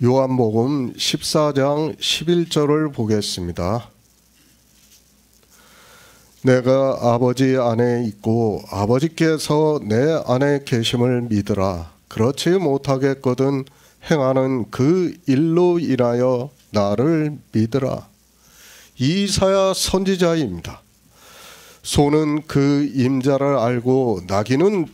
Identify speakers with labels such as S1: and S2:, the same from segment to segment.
S1: 요한복음 14장 11절을 보겠습니다. 내가 아버지 안에 있고 아버지께서 내 안에 계심을 믿으라. 그렇지 못하겠거든 행하는 그 일로 인하여 나를 믿으라. 이사야 선지자입니다. 소는 그 임자를 알고 나귀는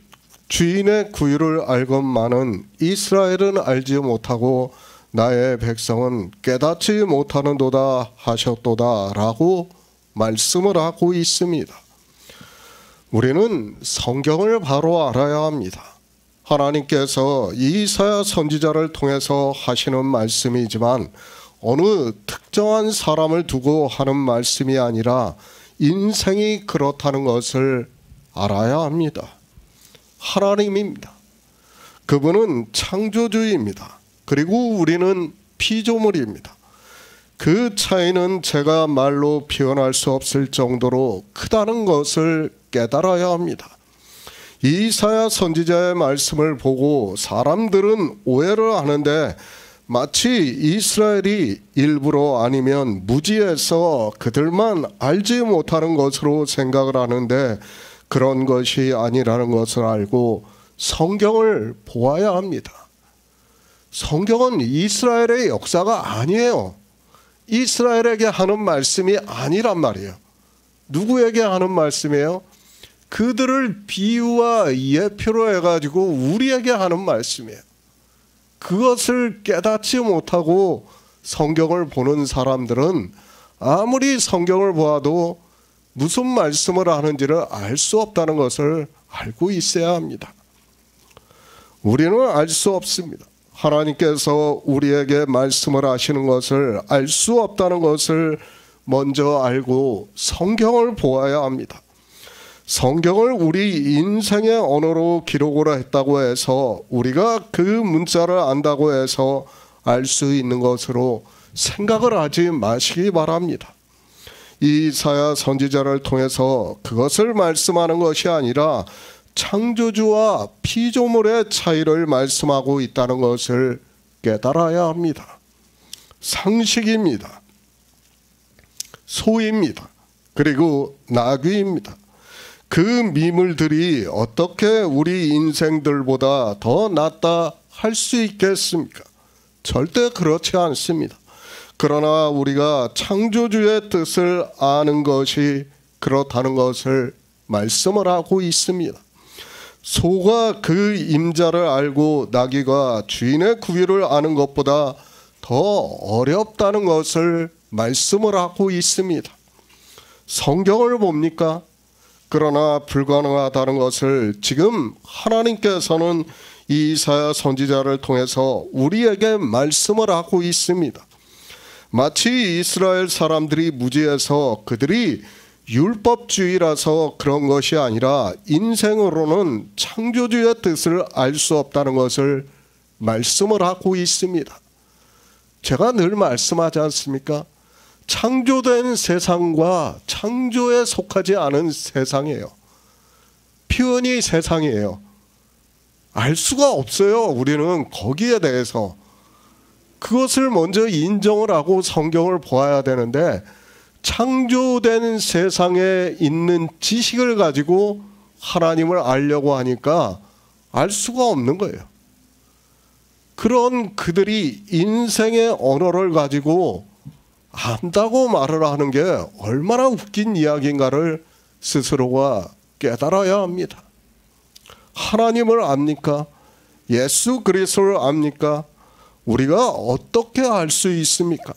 S1: 주인의 구유를 알건만은 이스라엘은 알지 못하고 나의 백성은 깨닫지 못하는도다 하셨도다 라고 말씀을 하고 있습니다. 우리는 성경을 바로 알아야 합니다. 하나님께서 이사야 선지자를 통해서 하시는 말씀이지만 어느 특정한 사람을 두고 하는 말씀이 아니라 인생이 그렇다는 것을 알아야 합니다. 하나님입니다. 그분은 창조주입니다. 그리고 우리는 피조물입니다. 그 차이는 제가 말로 표현할 수 없을 정도로 크다는 것을 깨달아야 합니다. 이사야 선지자의 말씀을 보고 사람들은 오해를 하는데 마치 이스라엘이 일부러 아니면 무지해서 그들만 알지 못하는 것으로 생각을 하는데 그런 것이 아니라는 것을 알고 성경을 보아야 합니다. 성경은 이스라엘의 역사가 아니에요. 이스라엘에게 하는 말씀이 아니란 말이에요. 누구에게 하는 말씀이에요? 그들을 비유와 예표로 해가지고 우리에게 하는 말씀이에요. 그것을 깨닫지 못하고 성경을 보는 사람들은 아무리 성경을 보아도 무슨 말씀을 하는지를 알 수 없다는 것을 알고 있어야 합니다. 우리는 알 수 없습니다. 하나님께서 우리에게 말씀을 하시는 것을 알 수 없다는 것을 먼저 알고 성경을 보아야 합니다. 성경을 우리 인생의 언어로 기록을 했다고 해서 우리가 그 문자를 안다고 해서 알 수 있는 것으로 생각을 하지 마시기 바랍니다. 이사야 선지자를 통해서 그것을 말씀하는 것이 아니라 창조주와 피조물의 차이를 말씀하고 있다는 것을 깨달아야 합니다. 상식입니다. 소입니다. 그리고 나귀입니다. 그 미물들이 어떻게 우리 인생들보다 더 낫다 할 수 있겠습니까? 절대 그렇지 않습니다. 그러나 우리가 창조주의 뜻을 아는 것이 그렇다는 것을 말씀을 하고 있습니다. 소가 그 임자를 알고 나귀가 주인의 구유를 아는 것보다 더 어렵다는 것을 말씀을 하고 있습니다. 성경을 봅니까? 그러나 불가능하다는 것을 지금 하나님께서는 이사야 선지자를 통해서 우리에게 말씀을 하고 있습니다. 마치 이스라엘 사람들이 무지해서 그들이 율법주의라서 그런 것이 아니라 인생으로는 창조주의 뜻을 알 수 없다는 것을 말씀을 하고 있습니다. 제가 늘 말씀하지 않습니까? 창조된 세상과 창조에 속하지 않은 세상이에요. 표현이 세상이에요. 알 수가 없어요. 우리는 거기에 대해서. 그것을 먼저 인정을 하고 성경을 보아야 되는데 창조된 세상에 있는 지식을 가지고 하나님을 알려고 하니까 알 수가 없는 거예요. 그런 그들이 인생의 언어를 가지고 안다고 말을 하는 게 얼마나 웃긴 이야기인가를 스스로가 깨달아야 합니다. 하나님을 압니까? 예수 그리스도를 압니까? 우리가 어떻게 알 수 있습니까?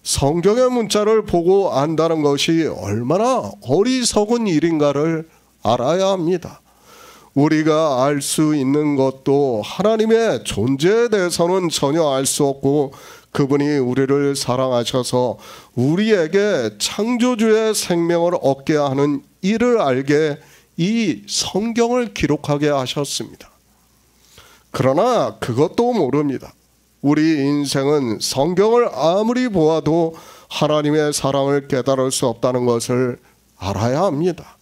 S1: 성경의 문자를 보고 안다는 것이 얼마나 어리석은 일인가를 알아야 합니다. 우리가 알 수 있는 것도 하나님의 존재에 대해서는 전혀 알 수 없고 그분이 우리를 사랑하셔서 우리에게 창조주의 생명을 얻게 하는 일을 알게 이 성경을 기록하게 하셨습니다. 그러나 그것도 모릅니다. 우리 인생은 성경을 아무리 보아도 하나님의 사랑을 깨달을 수 없다는 것을 알아야 합니다.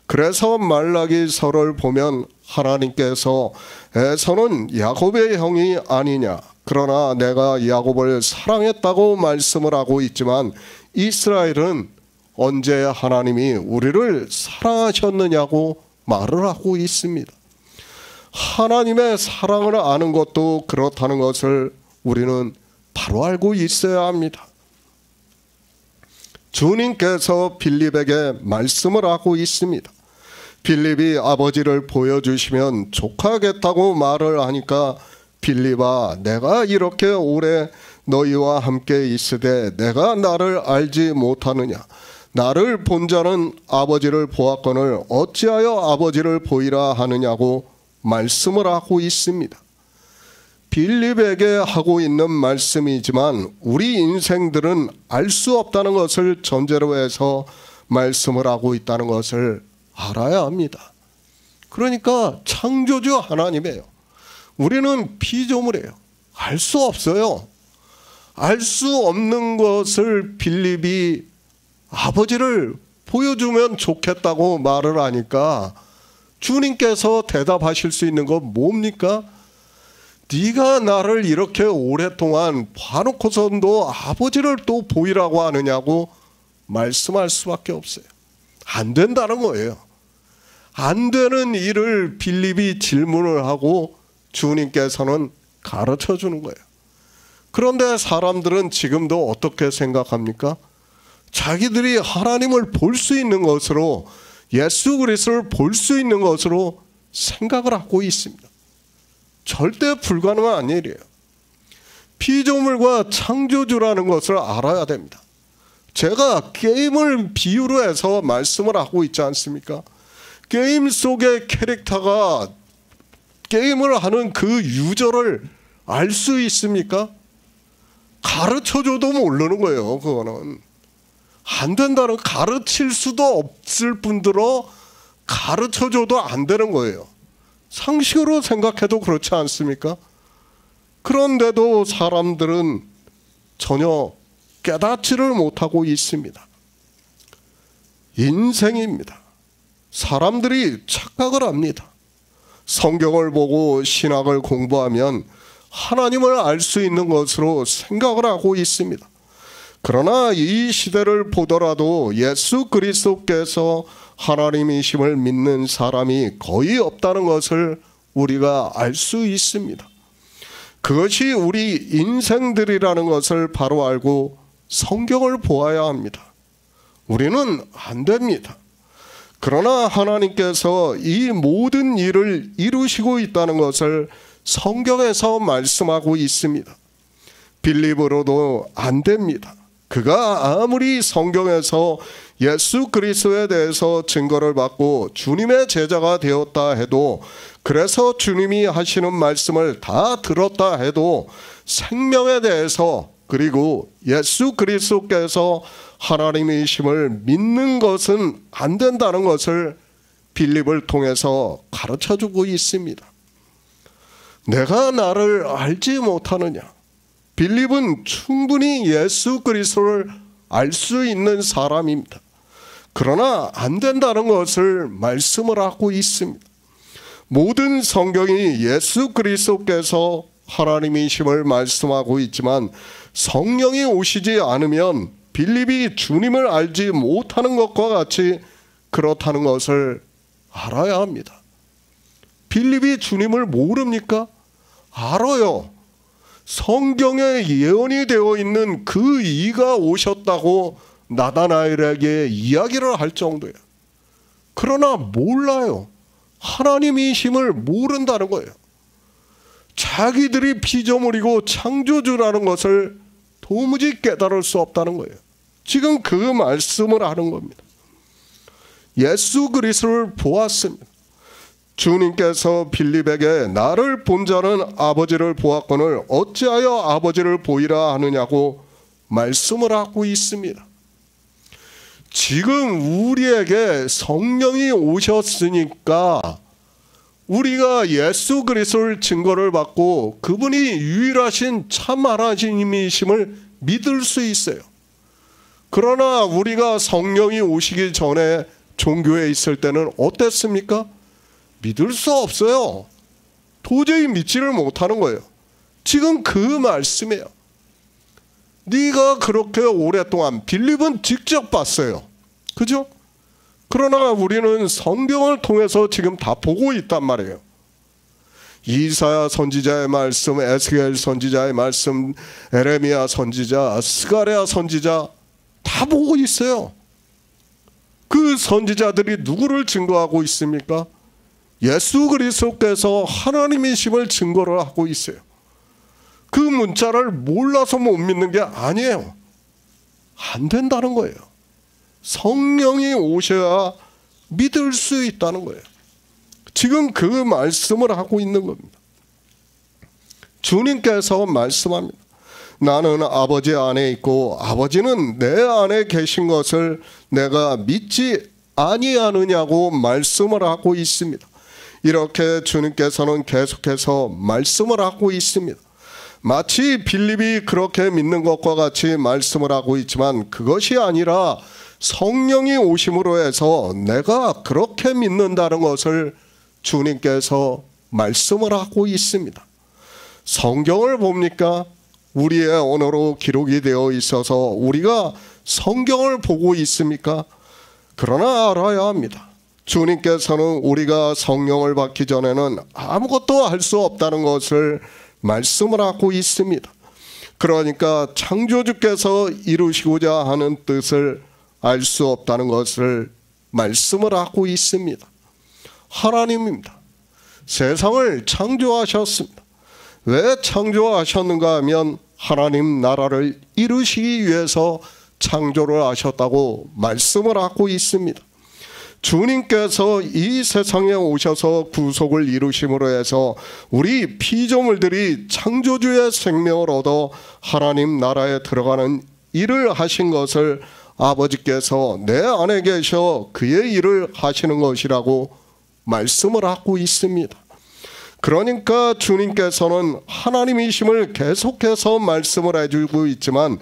S1: 그래서 말라기서를 보면 하나님께서 에서는 야곱의 형이 아니냐, 그러나 내가 야곱을 사랑했다고 말씀을 하고 있지만 이스라엘은 언제 하나님이 우리를 사랑하셨느냐고 말을 하고 있습니다. 하나님의 사랑을 아는 것도 그렇다는 것을 우리는 바로 알고 있어야 합니다. 주님께서 빌립에게 말씀을 하고 있습니다. 빌립이 아버지를 보여주시면 족하겠다고 말을 하니까 빌립아, 내가 이렇게 오래 너희와 함께 있으되 내가 나를 알지 못하느냐? 나를 본 자는 아버지를 보았거늘 어찌하여 아버지를 보이라 하느냐고 말씀을 하고 있습니다. 빌립에게 하고 있는 말씀이지만 우리 인생들은 알 수 없다는 것을 전제로 해서 말씀을 하고 있다는 것을 알아야 합니다. 그러니까 창조주 하나님이에요. 우리는 피조물이에요. 알 수 없어요. 알 수 없는 것을 빌립이 아버지를 보여주면 좋겠다고 말을 하니까 주님께서 대답하실 수 있는 건 뭡니까? 네가 나를 이렇게 오랫동안 봐놓고선도 아버지를 또 보이라고 하느냐고 말씀할 수밖에 없어요. 안 된다는 거예요. 안 되는 일을 빌립이 질문을 하고 주님께서는 가르쳐 주는 거예요. 그런데 사람들은 지금도 어떻게 생각합니까? 자기들이 하나님을 볼 수 있는 것으로, 예수 그리스도를 볼 수 있는 것으로 생각을 하고 있습니다. 절대 불가능한 일이에요. 피조물과 창조주라는 것을 알아야 됩니다. 제가 게임을 비유로 해서 말씀을 하고 있지 않습니까? 게임 속의 캐릭터가 게임을 하는 그 유저를 알 수 있습니까? 가르쳐줘도 모르는 거예요. 그거는 안 된다는, 가르칠 수도 없을 뿐더러 가르쳐줘도 안 되는 거예요. 상식으로 생각해도 그렇지 않습니까? 그런데도 사람들은 전혀 깨닫지를 못하고 있습니다. 인생입니다. 사람들이 착각을 합니다. 성경을 보고 신학을 공부하면 하나님을 알 수 있는 것으로 생각을 하고 있습니다. 그러나 이 시대를 보더라도 예수 그리스도께서 하나님이심을 믿는 사람이 거의 없다는 것을 우리가 알 수 있습니다. 그것이 우리 인생들이라는 것을 바로 알고 성경을 보아야 합니다. 우리는 안 됩니다. 그러나 하나님께서 이 모든 일을 이루시고 있다는 것을 성경에서 말씀하고 있습니다. 빌립으로도 안 됩니다. 그가 아무리 성경에서 예수 그리스도에 대해서 증거를 받고 주님의 제자가 되었다 해도, 그래서 주님이 하시는 말씀을 다 들었다 해도 생명에 대해서, 그리고 예수 그리스도께서 하나님이심을 믿는 것은 안 된다는 것을 빌립을 통해서 가르쳐주고 있습니다. 내가 나를 알지 못하느냐? 빌립은 충분히 예수 그리스도를 알 수 있는 사람입니다. 그러나 안 된다는 것을 말씀을 하고 있습니다. 모든 성경이 예수 그리스도께서 하나님이심을 말씀하고 있지만 성령이 오시지 않으면 빌립이 주님을 알지 못하는 것과 같이 그렇다는 것을 알아야 합니다. 빌립이 주님을 모릅니까? 알아요. 성경에 예언이 되어 있는 그 이가 오셨다고 나다나엘에게 이야기를 할 정도예요. 그러나 몰라요. 하나님이심을 모른다는 거예요. 자기들이 피조물이고 창조주라는 것을 도무지 깨달을 수 없다는 거예요. 지금 그 말씀을 하는 겁니다. 예수 그리스도를 보았습니다. 주님께서 빌립에게 나를 본 자는 아버지를 보았거늘 어찌하여 아버지를 보이라 하느냐고 말씀을 하고 있습니다. 지금 우리에게 성령이 오셨으니까 우리가 예수 그리스도를 증거를 받고 그분이 유일하신 참 하나님이심을 믿을 수 있어요. 그러나 우리가 성령이 오시기 전에 종교에 있을 때는 어땠습니까? 믿을 수 없어요. 도저히 믿지를 못하는 거예요. 지금 그 말씀이에요. 네가 그렇게 오랫동안 빌립은 직접 봤어요. 그죠? 그러나 우리는 성경을 통해서 지금 다 보고 있단 말이에요. 이사야 선지자의 말씀, 에스겔 선지자의 말씀, 에레미야 선지자, 스가랴 선지자 다 보고 있어요. 그 선지자들이 누구를 증거하고 있습니까? 예수 그리스도께서 하나님이심을 증거를 하고 있어요. 그 문자를 몰라서 못 믿는 게 아니에요. 안 된다는 거예요. 성령이 오셔야 믿을 수 있다는 거예요. 지금 그 말씀을 하고 있는 겁니다. 주님께서 말씀합니다. 나는 아버지 안에 있고 아버지는 내 안에 계신 것을 내가 믿지 아니하느냐고 말씀을 하고 있습니다. 이렇게 주님께서는 계속해서 말씀을 하고 있습니다. 마치 빌립이 그렇게 믿는 것과 같이 말씀을 하고 있지만 그것이 아니라 성령이 오심으로 해서 내가 그렇게 믿는다는 것을 주님께서 말씀을 하고 있습니다. 성경을 봅니까? 우리의 언어로 기록이 되어 있어서 우리가 성경을 보고 있습니까? 그러나 알아야 합니다. 주님께서는 우리가 성령을 받기 전에는 아무것도 할 수 없다는 것을 말씀을 하고 있습니다. 그러니까 창조주께서 이루시고자 하는 뜻을 알 수 없다는 것을 말씀을 하고 있습니다. 하나님입니다. 세상을 창조하셨습니다. 왜 창조하셨는가 하면 하나님 나라를 이루시기 위해서 창조를 하셨다고 말씀을 하고 있습니다. 주님께서 이 세상에 오셔서 구속을 이루심으로 해서 우리 피조물들이 창조주의 생명을 얻어 하나님 나라에 들어가는 일을 하신 것을 아버지께서 내 안에 계셔 그의 일을 하시는 것이라고 말씀을 하고 있습니다. 그러니까 주님께서는 하나님이심을 계속해서 말씀을 해주고 있지만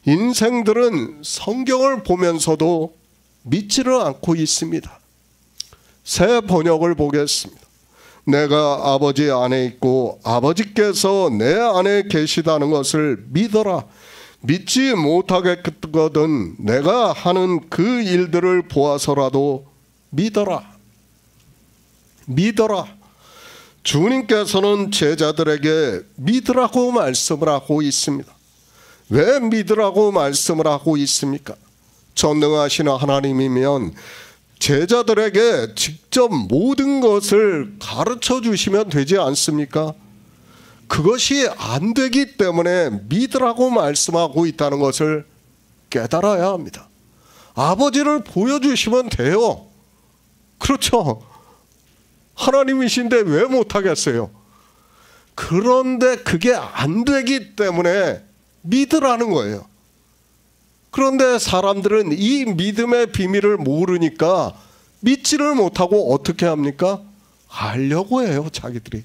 S1: 인생들은 성경을 보면서도 믿지를 않고 있습니다. 새 번역을 보겠습니다. 내가 아버지 안에 있고 아버지께서 내 안에 계시다는 것을 믿어라. 믿지 못하겠거든 내가 하는 그 일들을 보아서라도 믿어라. 믿어라. 주님께서는 제자들에게 믿으라고 말씀을 하고 있습니다. 왜 믿으라고 말씀을 하고 있습니까? 전능하신 하나님이면 제자들에게 직접 모든 것을 가르쳐 주시면 되지 않습니까? 그것이 안 되기 때문에 믿으라고 말씀하고 있다는 것을 깨달아야 합니다. 아버지를 보여주시면 돼요. 그렇죠? 하나님이신데 왜 못하겠어요? 그런데 그게 안 되기 때문에 믿으라는 거예요. 그런데 사람들은 이 믿음의 비밀을 모르니까 믿지를 못하고 어떻게 합니까? 알려고 해요. 자기들이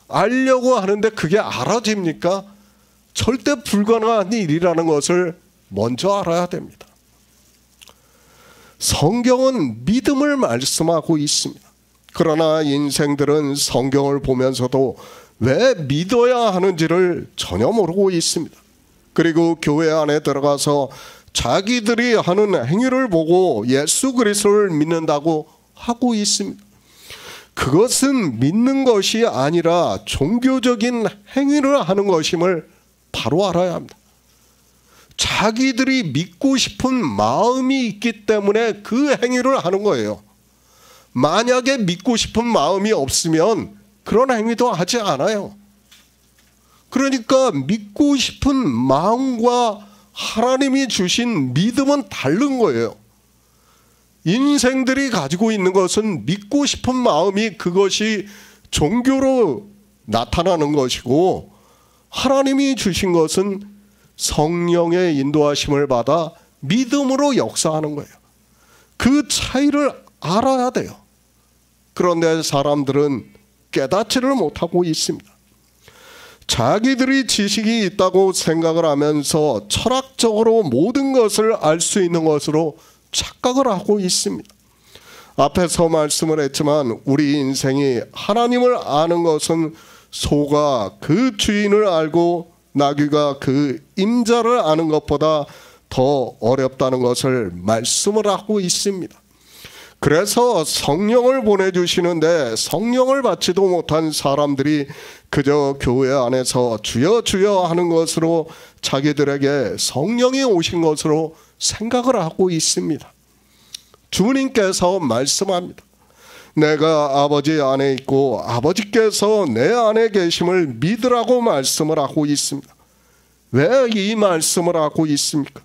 S1: 알려고 하는데 그게 알아집니까? 절대 불가능한 일이라는 것을 먼저 알아야 됩니다. 성경은 믿음을 말씀하고 있습니다. 그러나 인생들은 성경을 보면서도 왜 믿어야 하는지를 전혀 모르고 있습니다. 그리고 교회 안에 들어가서 자기들이 하는 행위를 보고 예수 그리스도를 믿는다고 하고 있습니다. 그것은 믿는 것이 아니라 종교적인 행위를 하는 것임을 바로 알아야 합니다. 자기들이 믿고 싶은 마음이 있기 때문에 그 행위를 하는 거예요. 만약에 믿고 싶은 마음이 없으면 그런 행위도 하지 않아요. 그러니까 믿고 싶은 마음과 하나님이 주신 믿음은 다른 거예요. 인생들이 가지고 있는 것은 믿고 싶은 마음이 그것이 종교로 나타나는 것이고 하나님이 주신 것은 성령의 인도하심을 받아 믿음으로 역사하는 거예요. 그 차이를 알아야 돼요. 그런데 사람들은 깨닫지를 못하고 있습니다. 자기들이 지식이 있다고 생각을 하면서 철학적으로 모든 것을 알 수 있는 것으로 착각을 하고 있습니다. 앞에서 말씀을 했지만 우리 인생이 하나님을 아는 것은 소가 그 주인을 알고 나귀가 그 임자를 아는 것보다 더 어렵다는 것을 말씀을 하고 있습니다. 그래서 성령을 보내주시는데 성령을 받지도 못한 사람들이 그저 교회 안에서 주여 주여 하는 것으로 자기들에게 성령이 오신 것으로 생각을 하고 있습니다. 주님께서 말씀합니다. 내가 아버지 안에 있고 아버지께서 내 안에 계심을 믿으라고 말씀을 하고 있습니다. 왜 이 말씀을 하고 있습니까?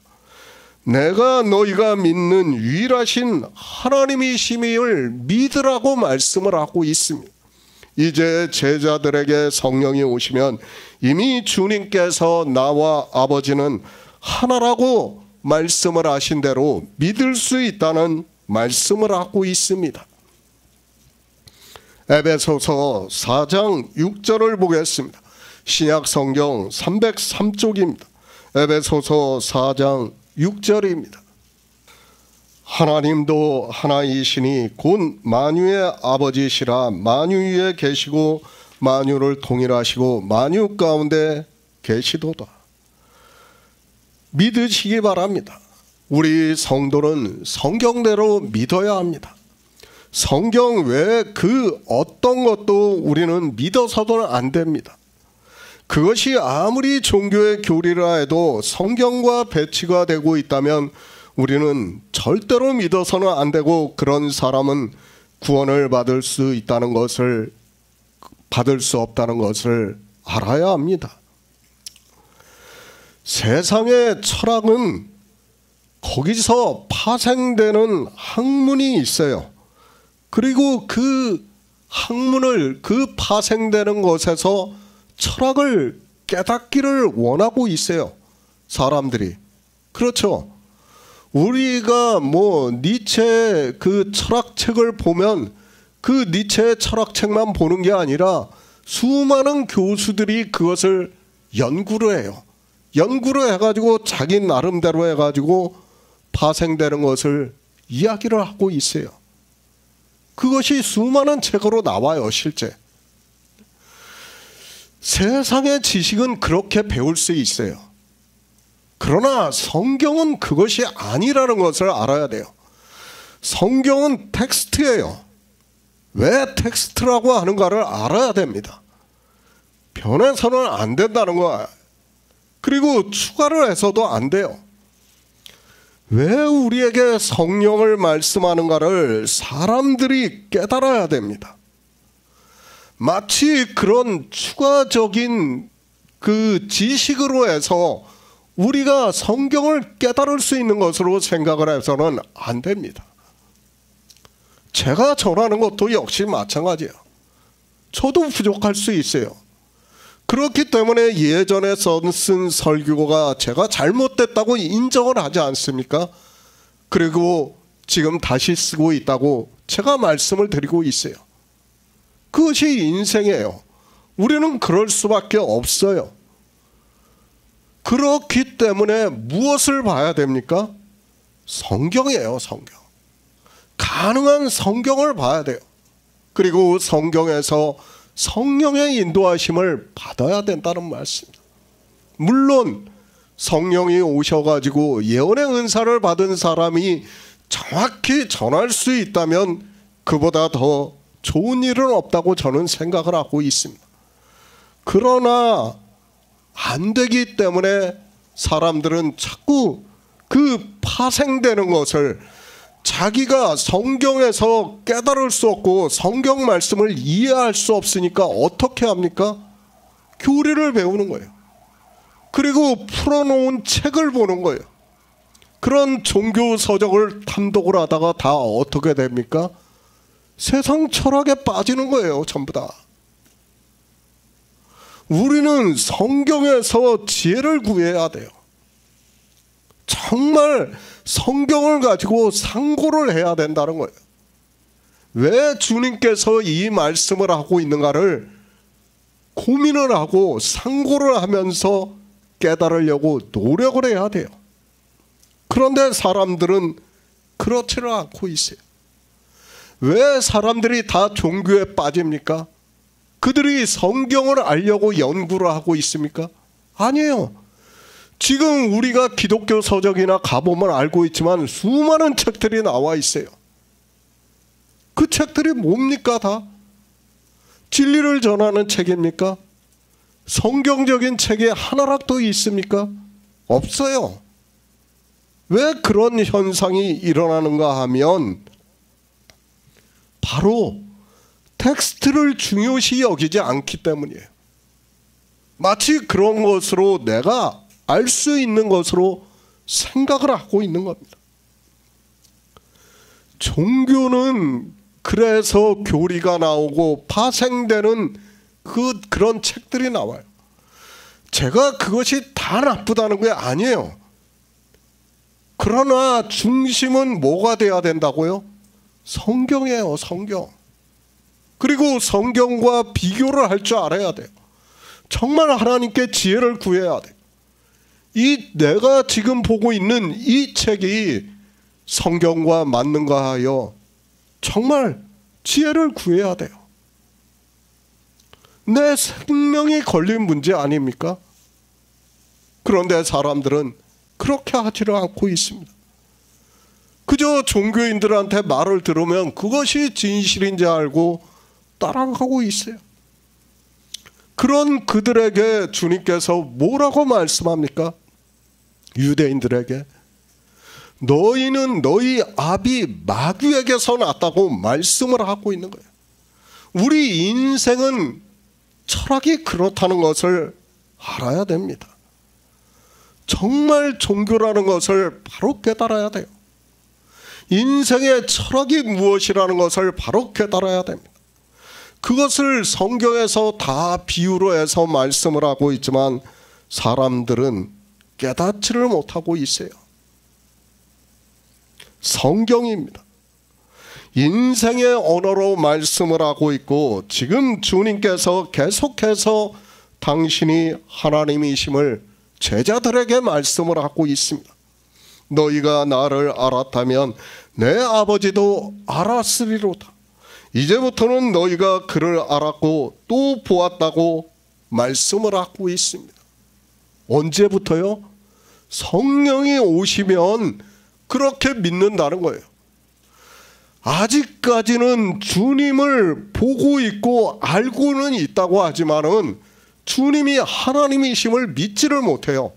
S1: 내가 너희가 믿는 유일하신 하나님이심을 믿으라고 말씀을 하고 있습니다. 이제 제자들에게 성령이 오시면 이미 주님께서 나와 아버지는 하나라고 말씀을 하신 대로 믿을 수 있다는 말씀을 하고 있습니다. 에베소서 4장 6절을 보겠습니다. 신약 성경 303쪽입니다. 에베소서 4장 6절입니다. 하나님도 하나이시니 곧 만유의 아버지시라. 만유 위에 계시고 만유를 통일하시고 만유 가운데 계시도다. 믿으시기 바랍니다. 우리 성도는 성경대로 믿어야 합니다. 성경 외에 그 어떤 것도 우리는 믿어서는 안 됩니다. 그것이 아무리 종교의 교리라 해도 성경과 배치가 되고 있다면 우리는 절대로 믿어서는 안 되고, 그런 사람은 구원을 받을 수 있다는 것을, 받을 수 없다는 것을 알아야 합니다. 세상의 철학은 거기서 파생되는 학문이 있어요. 그리고 그 학문을, 그 파생되는 것에서 철학을 깨닫기를 원하고 있어요. 사람들이. 그렇죠. 우리가 니체 그 철학책을 보면 그 니체의 철학책만 보는 게 아니라 수많은 교수들이 그것을 연구를 해요. 연구를 해가지고 자기 나름대로 해가지고 파생되는 것을 이야기를 하고 있어요. 그것이 수많은 책으로 나와요, 실제. 세상의 지식은 그렇게 배울 수 있어요. 그러나 성경은 그것이 아니라는 것을 알아야 돼요. 성경은 텍스트예요. 왜 텍스트라고 하는가를 알아야 됩니다. 변해서는 안 된다는 거예요. 그리고 추가를 해서도 안 돼요. 왜 우리에게 성령을 말씀하는가를 사람들이 깨달아야 됩니다. 마치 그런 추가적인 그 지식으로 해서 우리가 성경을 깨달을 수 있는 것으로 생각을 해서는 안 됩니다. 제가 전하는 것도 역시 마찬가지예요. 저도 부족할 수 있어요. 그렇기 때문에 예전에 쓴 설교가 제가 잘못됐다고 인정을 하지 않습니까? 그리고 지금 다시 쓰고 있다고 제가 말씀을 드리고 있어요. 그것이 인생이에요. 우리는 그럴 수밖에 없어요. 그렇기 때문에 무엇을 봐야 됩니까? 성경이에요, 성경. 가능한 성경을 봐야 돼요. 그리고 성경에서 성령의 인도하심을 받아야 된다는 말씀입니다. 물론 성령이 오셔가지고 예언의 은사를 받은 사람이 정확히 전할 수 있다면 그보다 더 좋은 일은 없다고 저는 생각을 하고 있습니다. 그러나 안 되기 때문에 사람들은 자꾸 그 파생되는 것을 자기가 성경에서 깨달을 수 없고 성경 말씀을 이해할 수 없으니까 어떻게 합니까? 교리를 배우는 거예요. 그리고 풀어놓은 책을 보는 거예요. 그런 종교 서적을 탐독을 하다가 다 어떻게 됩니까? 세상 철학에 빠지는 거예요, 전부 다. 우리는 성경에서 지혜를 구해야 돼요. 정말 성경을 가지고 상고를 해야 된다는 거예요. 왜 주님께서 이 말씀을 하고 있는가를 고민을 하고 상고를 하면서 깨달으려고 노력을 해야 돼요. 그런데 사람들은 그렇지를 않고 있어요. 왜 사람들이 다 종교에 빠집니까? 그들이 성경을 알려고 연구를 하고 있습니까? 아니에요. 지금 우리가 기독교 서적이나 가보면 알고 있지만 수많은 책들이 나와 있어요. 그 책들이 뭡니까? 다 진리를 전하는 책입니까? 성경적인 책이 하나라도 있습니까? 없어요. 왜 그런 현상이 일어나는가 하면 바로 텍스트를 중요시 여기지 않기 때문이에요. 마치 그런 것으로 내가 알 수 있는 것으로 생각을 하고 있는 겁니다. 종교는 그래서 교리가 나오고 파생되는 그런 책들이 나와요. 제가 그것이 다 나쁘다는 게 아니에요. 그러나 중심은 뭐가 돼야 된다고요? 성경이에요. 성경. 그리고 성경과 비교를 할 줄 알아야 돼요. 정말 하나님께 지혜를 구해야 돼요. 내가 지금 보고 있는 이 책이 성경과 맞는가 하여 정말 지혜를 구해야 돼요. 내 생명이 걸린 문제 아닙니까? 그런데 사람들은 그렇게 하지를 않고 있습니다. 그저 종교인들한테 말을 들으면 그것이 진실인지 알고 따라가고 있어요. 그런 그들에게 주님께서 뭐라고 말씀합니까? 유대인들에게 너희는 너희 아비 마귀에게서 났다고 말씀을 하고 있는 거예요. 우리 인생은 철학이 그렇다는 것을 알아야 됩니다. 정말 종교라는 것을 바로 깨달아야 돼요. 인생의 철학이 무엇이라는 것을 바로 깨달아야 됩니다. 그것을 성경에서 다 비유로 해서 말씀을 하고 있지만 사람들은 깨닫지를 못하고 있어요. 성경입니다. 인생의 언어로 말씀을 하고 있고 지금 주님께서 계속해서 당신이 하나님이심을 제자들에게 말씀을 하고 있습니다. 너희가 나를 알았다면 내 아버지도 알았으리로다. 이제부터는 너희가 그를 알았고 또 보았다고 말씀을 하고 있습니다. 언제부터요? 성령이 오시면 그렇게 믿는다는 거예요. 아직까지는 주님을 보고 있고 알고는 있다고 하지만은 주님이 하나님이심을 믿지를 못해요.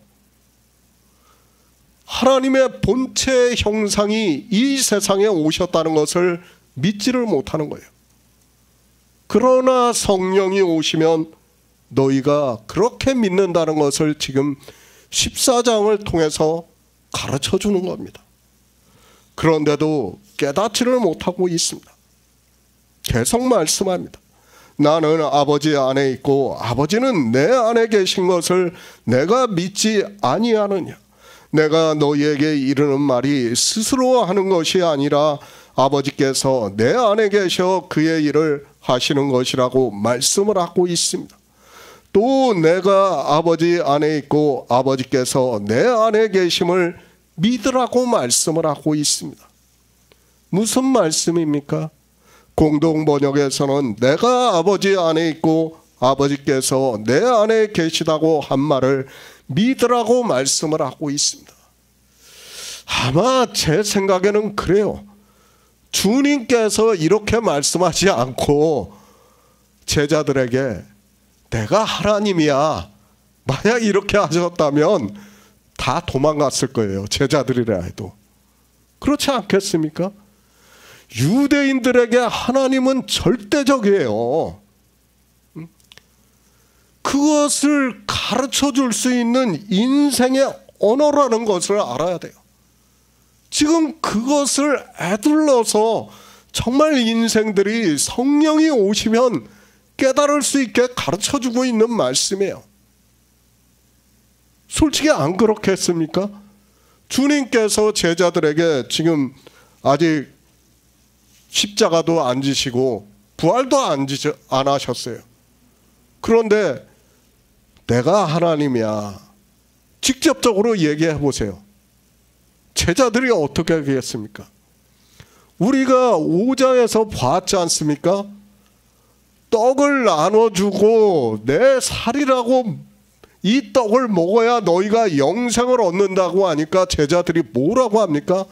S1: 하나님의 본체 형상이 이 세상에 오셨다는 것을 믿지를 못하는 거예요. 그러나 성령이 오시면 너희가 그렇게 믿는다는 것을 지금 14장을 통해서 가르쳐 주는 겁니다. 그런데도 깨닫지를 못하고 있습니다. 계속 말씀합니다. 나는 아버지 안에 있고 아버지는 내 안에 계신 것을 내가 믿지 아니하느냐. 내가 너희에게 이르는 말이 스스로 하는 것이 아니라 아버지께서 내 안에 계셔 그의 일을 하시는 것이라고 말씀을 하고 있습니다. 또 내가 아버지 안에 있고 아버지께서 내 안에 계심을 믿으라고 말씀을 하고 있습니다. 무슨 말씀입니까? 공동 번역에서는 내가 아버지 안에 있고 아버지께서 내 안에 계시다고 한 말을 믿으라고 말씀을 하고 있습니다. 아마 제 생각에는 그래요. 주님께서 이렇게 말씀하지 않고 제자들에게 내가 하나님이야 만약 이렇게 하셨다면 다 도망갔을 거예요. 제자들이라 해도. 그렇지 않겠습니까? 유대인들에게 하나님은 절대적이에요. 그것을 가르쳐 줄 수 있는 인생의 언어라는 것을 알아야 돼요. 지금 그것을 애둘러서 정말 인생들이 성령이 오시면 깨달을 수 있게 가르쳐 주고 있는 말씀이에요. 솔직히 안 그렇겠습니까? 주님께서 제자들에게 지금 아직 십자가도 안 지시고 부활도 안 하셨어요. 그런데 내가 하나님이야. 직접적으로 얘기해 보세요. 제자들이 어떻게 하겠습니까? 우리가 5장에서 봤지 않습니까? 떡을 나눠주고 내 살이라고 이 떡을 먹어야 너희가 영생을 얻는다고 하니까 제자들이 뭐라고 합니까?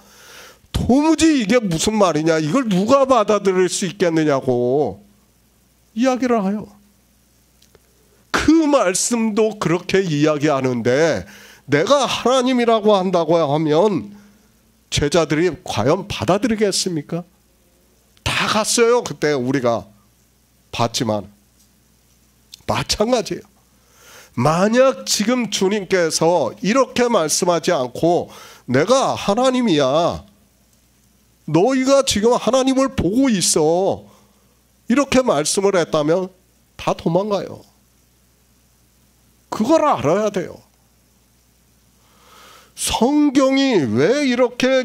S1: 도무지 이게 무슨 말이냐, 이걸 누가 받아들일 수 있겠느냐고 이야기를 해요. 그 말씀도 그렇게 이야기하는데 내가 하나님이라고 한다고 하면 제자들이 과연 받아들이겠습니까? 다 갔어요. 그때 우리가 봤지만 마찬가지예요. 만약 지금 주님께서 이렇게 말씀하지 않고 내가 하나님이야, 너희가 지금 하나님을 보고 있어, 이렇게 말씀을 했다면 다 도망가요. 그걸 알아야 돼요. 성경이 왜 이렇게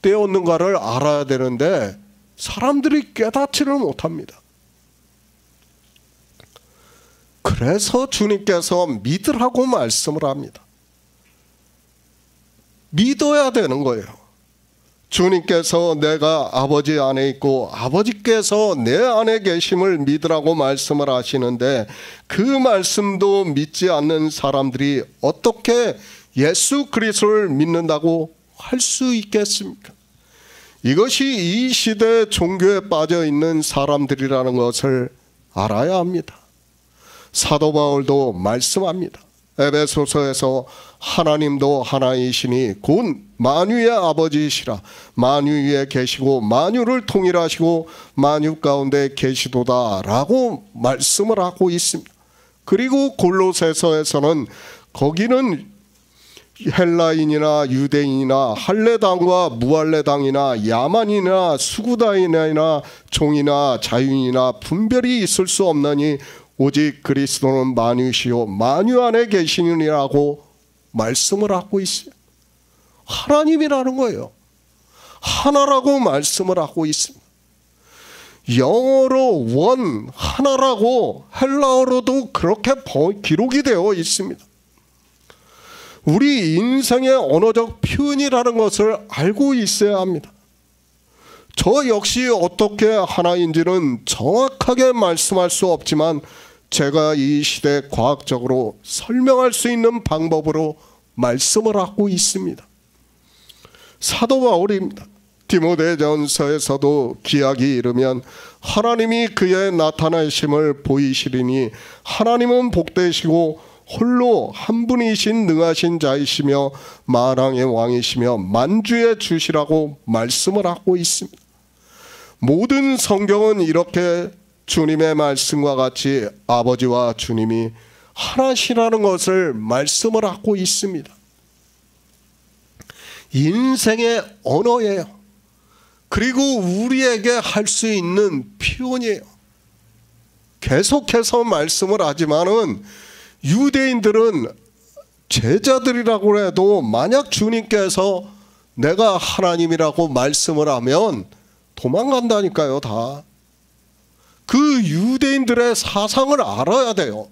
S1: 기록되었는가를 알아야 되는데 사람들이 깨닫지를 못합니다. 그래서 주님께서 믿으라고 말씀을 합니다. 믿어야 되는 거예요. 주님께서 내가 아버지 안에 있고 아버지께서 내 안에 계심을 믿으라고 말씀을 하시는데 그 말씀도 믿지 않는 사람들이 어떻게 예수 그리스도를 믿는다고 할 수 있겠습니까? 이것이 이 시대 종교에 빠져 있는 사람들이라는 것을 알아야 합니다. 사도 바울도 말씀합니다. 에베소서에서 하나님도 하나이시니 곧 만유의 아버지이시라. 만유 위에 계시고 만유를 통일하시고 만유 가운데 계시도다 라고 말씀을 하고 있습니다. 그리고 골로새서에서는 거기는 헬라인이나 유대인이나 할례당과 무할례당이나 야만이나 수구다인이나 종이나 자유인이나 분별이 있을 수 없나니 오직 그리스도는 만유시요 만유 안에 계시느니라고 말씀을 하고 있어요. 하나님이라는 거예요. 하나라고 말씀을 하고 있습니다. 영어로 원, 하나라고, 헬라어로도 그렇게 기록이 되어 있습니다. 우리 인생의 언어적 표현이라는 것을 알고 있어야 합니다. 저 역시 어떻게 하나인지는 정확하게 말씀할 수 없지만 제가 이 시대 과학적으로 설명할 수 있는 방법으로 말씀을 하고 있습니다. 사도 바울입니다. 디모데전서에서도 기약이 이르면 하나님이 그의 나타나심을 보이시리니 하나님은 복되시고 홀로 한 분이신 능하신 자이시며 만왕의 왕이시며 만주의 주시라고 말씀을 하고 있습니다. 모든 성경은 이렇게 주님의 말씀과 같이 아버지와 주님이 하나시라는 것을 말씀을 하고 있습니다. 인생의 언어예요. 그리고 우리에게 할 수 있는 표현이에요. 계속해서 말씀을 하지만은 유대인들은 제자들이라고 해도 만약 주님께서 내가 하나님이라고 말씀을 하면 도망간다니까요. 다. 그 유대인들의 사상을 알아야 돼요.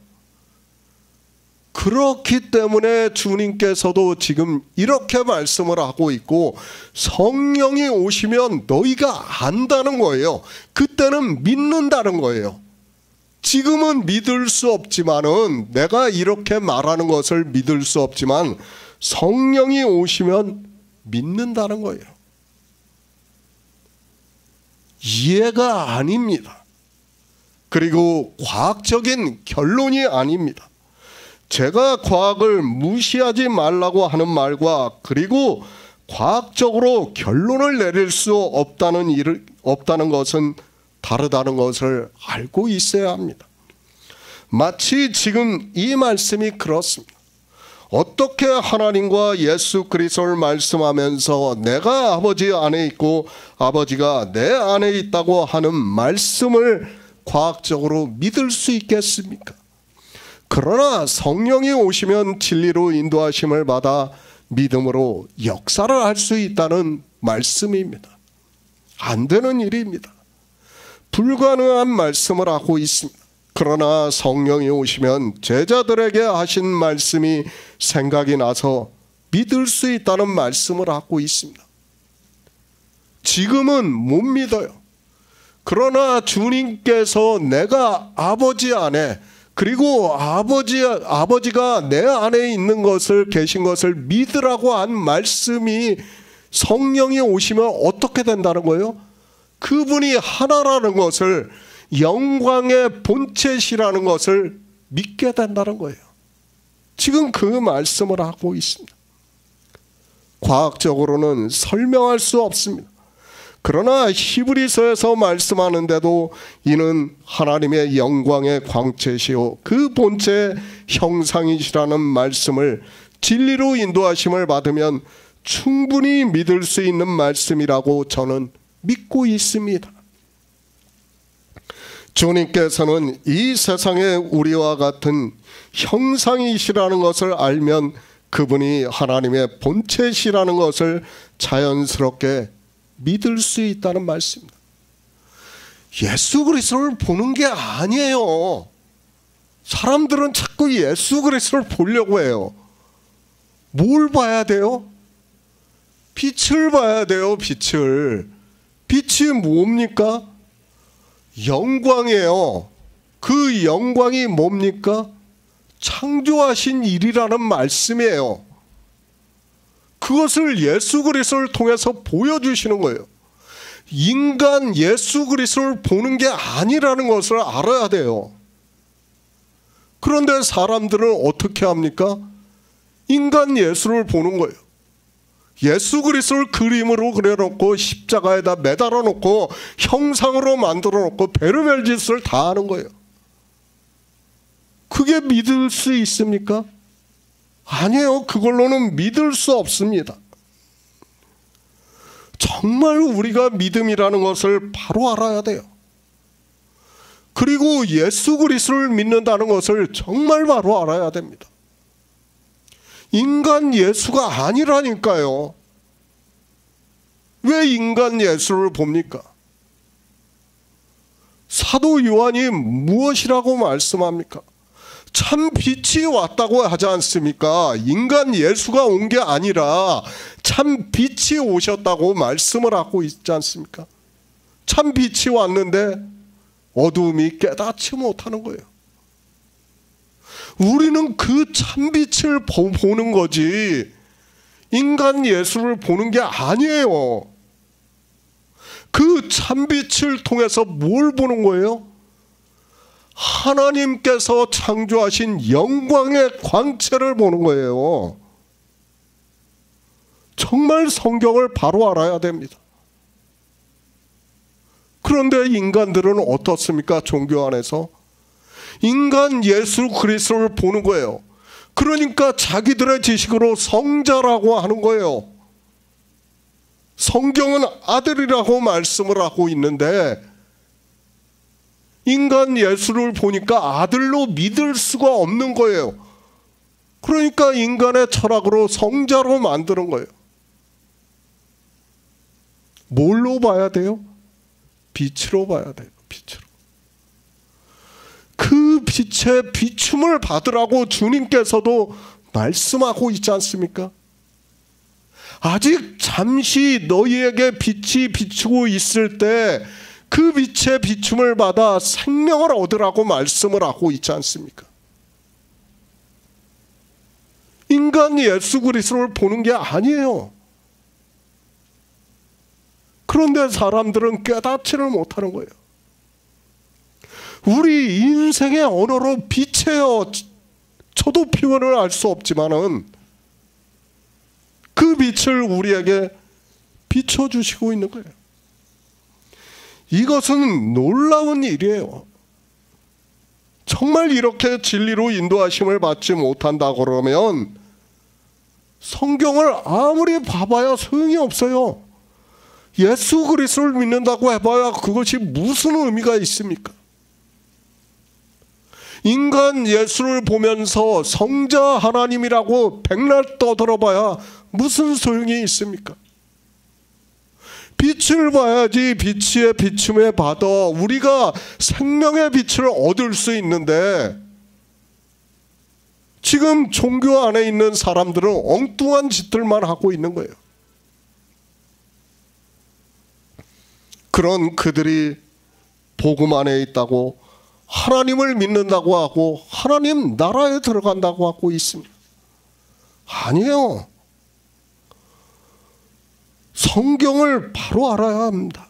S1: 그렇기 때문에 주님께서도 지금 이렇게 말씀을 하고 있고 성령이 오시면 너희가 안다는 거예요. 그때는 믿는다는 거예요. 지금은 믿을 수 없지만은, 내가 이렇게 말하는 것을 믿을 수 없지만 성령이 오시면 믿는다는 거예요. 이해가 아닙니다. 그리고 과학적인 결론이 아닙니다. 제가 과학을 무시하지 말라고 하는 말과 그리고 과학적으로 결론을 내릴 수 없다는 것은 다르다는 것을 알고 있어야 합니다. 마치 지금 이 말씀이 그렇습니다. 어떻게 하나님과 예수 그리스도를 말씀하면서 내가 아버지 안에 있고 아버지가 내 안에 있다고 하는 말씀을 과학적으로 믿을 수 있겠습니까? 그러나 성령이 오시면 진리로 인도하심을 받아 믿음으로 역사를 할 수 있다는 말씀입니다. 안 되는 일입니다. 불가능한 말씀을 하고 있습니다. 그러나 성령이 오시면 제자들에게 하신 말씀이 생각이 나서 믿을 수 있다는 말씀을 하고 있습니다. 지금은 못 믿어요. 그러나 주님께서 내가 아버지 안에, 그리고 아버지가 내 안에 있는 것을, 계신 것을 믿으라고 한 말씀이, 성령이 오시면 어떻게 된다는 거예요? 그분이 하나라는 것을, 영광의 본체시라는 것을 믿게 된다는 거예요. 지금 그 말씀을 하고 있습니다. 과학적으로는 설명할 수 없습니다. 그러나 히브리서에서 말씀하는데도 이는 하나님의 영광의 광채시요 그 본체의 형상이시라는 말씀을 진리로 인도하심을 받으면 충분히 믿을 수 있는 말씀이라고 저는 믿고 있습니다. 주님께서는 이 세상에 우리와 같은 형상이시라는 것을 알면 그분이 하나님의 본체시라는 것을 자연스럽게 믿을 수 있다는 말씀입니다. 예수 그리스도를 보는 게 아니에요. 사람들은 자꾸 예수 그리스도를 보려고 해요. 뭘 봐야 돼요? 빛을 봐야 돼요. 빛을. 빛이 뭡니까? 영광이에요. 그 영광이 뭡니까? 창조하신 일이라는 말씀이에요. 그것을 예수 그리스도를 통해서 보여주시는 거예요. 인간 예수 그리스도를 보는 게 아니라는 것을 알아야 돼요. 그런데 사람들은 어떻게 합니까? 인간 예수를 보는 거예요. 예수 그리스도를 그림으로 그려놓고 십자가에다 매달아 놓고 형상으로 만들어 놓고 별의별 짓을 다 하는 거예요. 그게 믿을 수 있습니까? 아니에요. 그걸로는 믿을 수 없습니다. 정말 우리가 믿음이라는 것을 바로 알아야 돼요. 그리고 예수 그리스도를 믿는다는 것을 정말 바로 알아야 됩니다. 인간 예수가 아니라니까요. 왜 인간 예수를 봅니까? 사도 요한이 무엇이라고 말씀합니까? 참 빛이 왔다고 하지 않습니까? 인간 예수가 온 게 아니라 참 빛이 오셨다고 말씀을 하고 있지 않습니까? 참 빛이 왔는데 어두움이 깨닫지 못하는 거예요. 우리는 그 참빛을 보는 거지 인간 예수를 보는 게 아니에요. 그 참빛을 통해서 뭘 보는 거예요? 하나님께서 창조하신 영광의 광채를 보는 거예요. 정말 성경을 바로 알아야 됩니다. 그런데 인간들은 어떻습니까? 종교 안에서 인간 예수 그리스도를 보는 거예요. 그러니까 자기들의 지식으로 성자라고 하는 거예요. 성경은 아들이라고 말씀을 하고 있는데 인간 예수를 보니까 아들로 믿을 수가 없는 거예요. 그러니까 인간의 철학으로 성자로 만드는 거예요. 뭘로 봐야 돼요? 빛으로 봐야 돼요. 빛으로. 그 빛의 비춤을 받으라고 주님께서도 말씀하고 있지 않습니까? 아직 잠시 너희에게 빛이 비추고 있을 때 그 빛의 비춤을 받아 생명을 얻으라고 말씀을 하고 있지 않습니까? 인간 예수 그리스도를 보는 게 아니에요. 그런데 사람들은 깨닫지를 못하는 거예요. 우리 인생의 언어로 빛이에요. 저도 표현을 할 수 없지만은 그 빛을 우리에게 비춰주시고 있는 거예요. 이것은 놀라운 일이에요. 정말 이렇게 진리로 인도하심을 받지 못한다 그러면 성경을 아무리 봐봐야 소용이 없어요. 예수 그리스도를 믿는다고 해봐야 그것이 무슨 의미가 있습니까? 인간 예수를 보면서 성자 하나님이라고 백날 떠들어봐야 무슨 소용이 있습니까? 빛을 봐야지 빛의 비춤에 받아 우리가 생명의 빛을 얻을 수 있는데 지금 종교 안에 있는 사람들은 엉뚱한 짓들만 하고 있는 거예요. 그런 그들이 복음 안에 있다고, 하나님을 믿는다고 하고 하나님 나라에 들어간다고 하고 있습니다. 아니에요. 성경을 바로 알아야 합니다.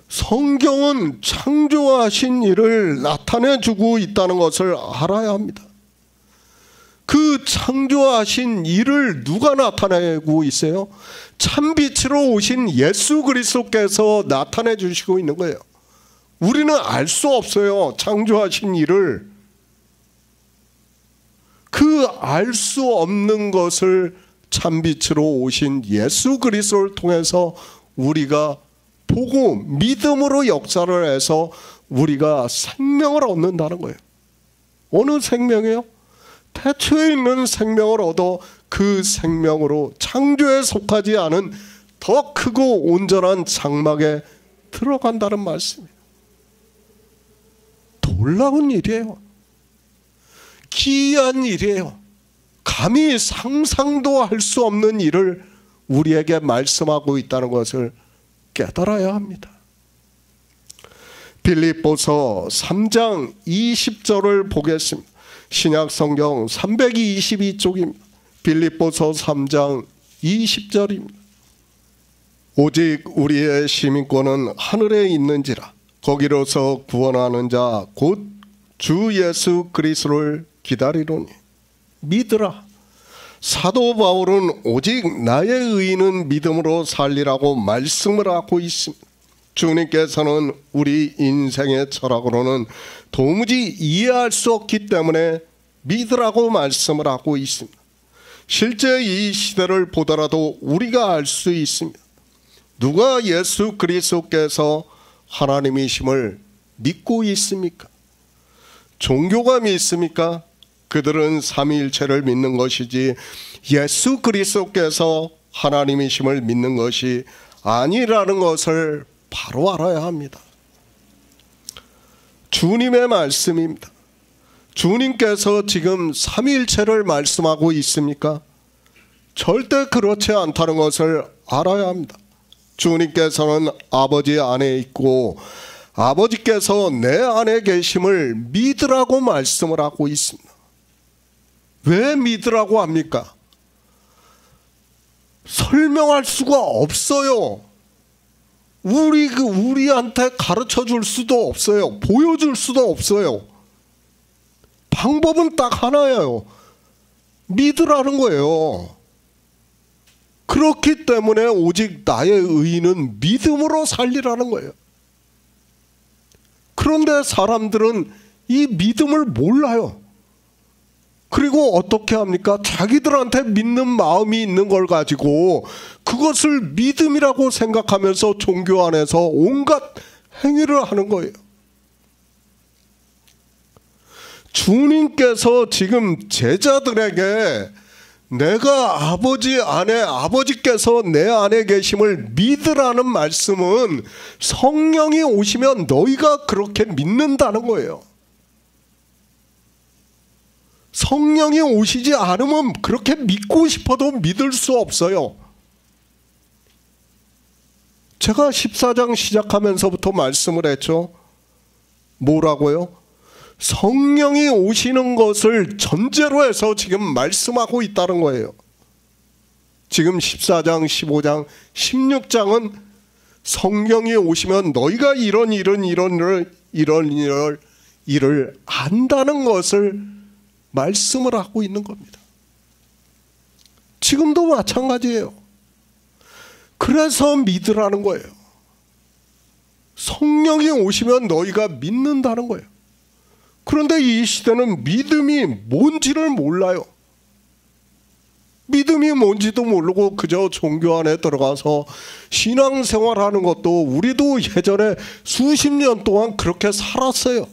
S1: 성경은 창조하신 일을 나타내주고 있다는 것을 알아야 합니다. 그 창조하신 일을 누가 나타내고 있어요? 참빛으로 오신 예수 그리스도께서 나타내 주시고 있는 거예요. 우리는 알 수 없어요. 창조하신 일을. 그 알 수 없는 것을 참빛으로 오신 예수 그리스도를 통해서 우리가 보고 믿음으로 역사를 해서 우리가 생명을 얻는다는 거예요. 어느 생명이에요? 태초에 있는 생명을 얻어 그 생명으로 창조에 속하지 않은 더 크고 온전한 장막에 들어간다는 말씀이에요. 놀라운 일이에요. 기이한 일이에요. 감히 상상도 할 수 없는 일을 우리에게 말씀하고 있다는 것을 깨달아야 합니다. 빌립보서 3장 20절을 보겠습니다. 신약성경 322쪽입니다. 빌립보서 3장 20절입니다. 오직 우리의 시민권은 하늘에 있는지라 거기로서 구원하는 자 곧 주 예수 그리스도를 기다리노니 믿으라. 사도 바울은 오직 나의 의인은 믿음으로 살리라고 말씀을 하고 있습니다. 주님께서는 우리 인생의 철학으로는 도무지 이해할 수 없기 때문에 믿으라고 말씀을 하고 있습니다. 실제 이 시대를 보더라도 우리가 알 수 있습니다. 누가 예수 그리스도께서 하나님이심을 믿고 있습니까? 종교가 믿습니까? 그들은 삼위일체를 믿는 것이지 예수 그리스도께서 하나님이심을 믿는 것이 아니라는 것을 바로 알아야 합니다. 주님의 말씀입니다. 주님께서 지금 삼위일체를 말씀하고 있습니까? 절대 그렇지 않다는 것을 알아야 합니다. 주님께서는 아버지 안에 있고 아버지께서 내 안에 계심을 믿으라고 말씀을 하고 있습니다. 왜 믿으라고 합니까? 설명할 수가 없어요. 우리한테 가르쳐 줄 수도 없어요. 보여줄 수도 없어요. 방법은 딱 하나예요. 믿으라는 거예요. 그렇기 때문에 오직 나의 의인은 믿음으로 살리라는 거예요. 그런데 사람들은 이 믿음을 몰라요. 그리고 어떻게 합니까? 자기들한테 믿는 마음이 있는 걸 가지고 그것을 믿음이라고 생각하면서 종교 안에서 온갖 행위를 하는 거예요. 주님께서 지금 제자들에게 내가 아버지 안에 아버지께서 내 안에 계심을 믿으라는 말씀은 성령이 오시면 너희가 그렇게 믿는다는 거예요. 성령이 오시지 않으면 그렇게 믿고 싶어도 믿을 수 없어요. 제가 14장 시작하면서부터 말씀을 했죠. 뭐라고요? 성령이 오시는 것을 전제로 해서 지금 말씀하고 있다는 거예요. 지금 14장, 15장, 16장은 성령이 오시면 너희가 이런 일을 안다는 것을 말씀을 하고 있는 겁니다. 지금도 마찬가지예요. 그래서 믿으라는 거예요. 성령이 오시면 너희가 믿는다는 거예요. 그런데 이 시대는 믿음이 뭔지를 몰라요. 믿음이 뭔지도 모르고 그저 종교 안에 들어가서 신앙생활하는 것도 우리도 예전에 수십 년 동안 그렇게 살았어요.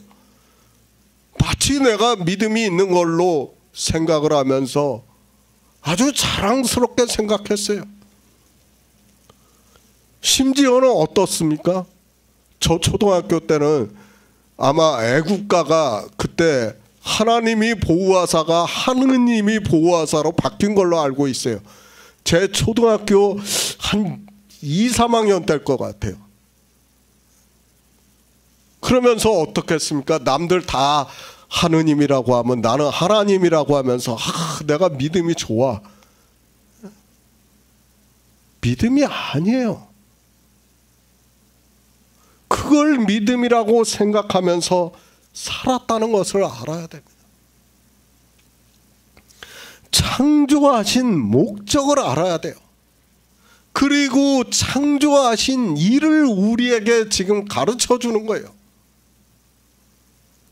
S1: 마치 내가 믿음이 있는 걸로 생각을 하면서 아주 자랑스럽게 생각했어요. 심지어는 어떻습니까? 저 초등학교 때는 아마 애국가가 그때 하나님이 보호하사가 하느님이 보호하사로 바뀐 걸로 알고 있어요. 제 초등학교 한 2, 3학년 될 것 같아요. 그러면서 어떻겠습니까? 남들 다 하느님이라고 하면 나는 하나님이라고 하면서 내가 믿음이 좋아. 믿음이 아니에요. 그걸 믿음이라고 생각하면서 살았다는 것을 알아야 됩니다. 창조하신 목적을 알아야 돼요. 그리고 창조하신 일을 우리에게 지금 가르쳐 주는 거예요.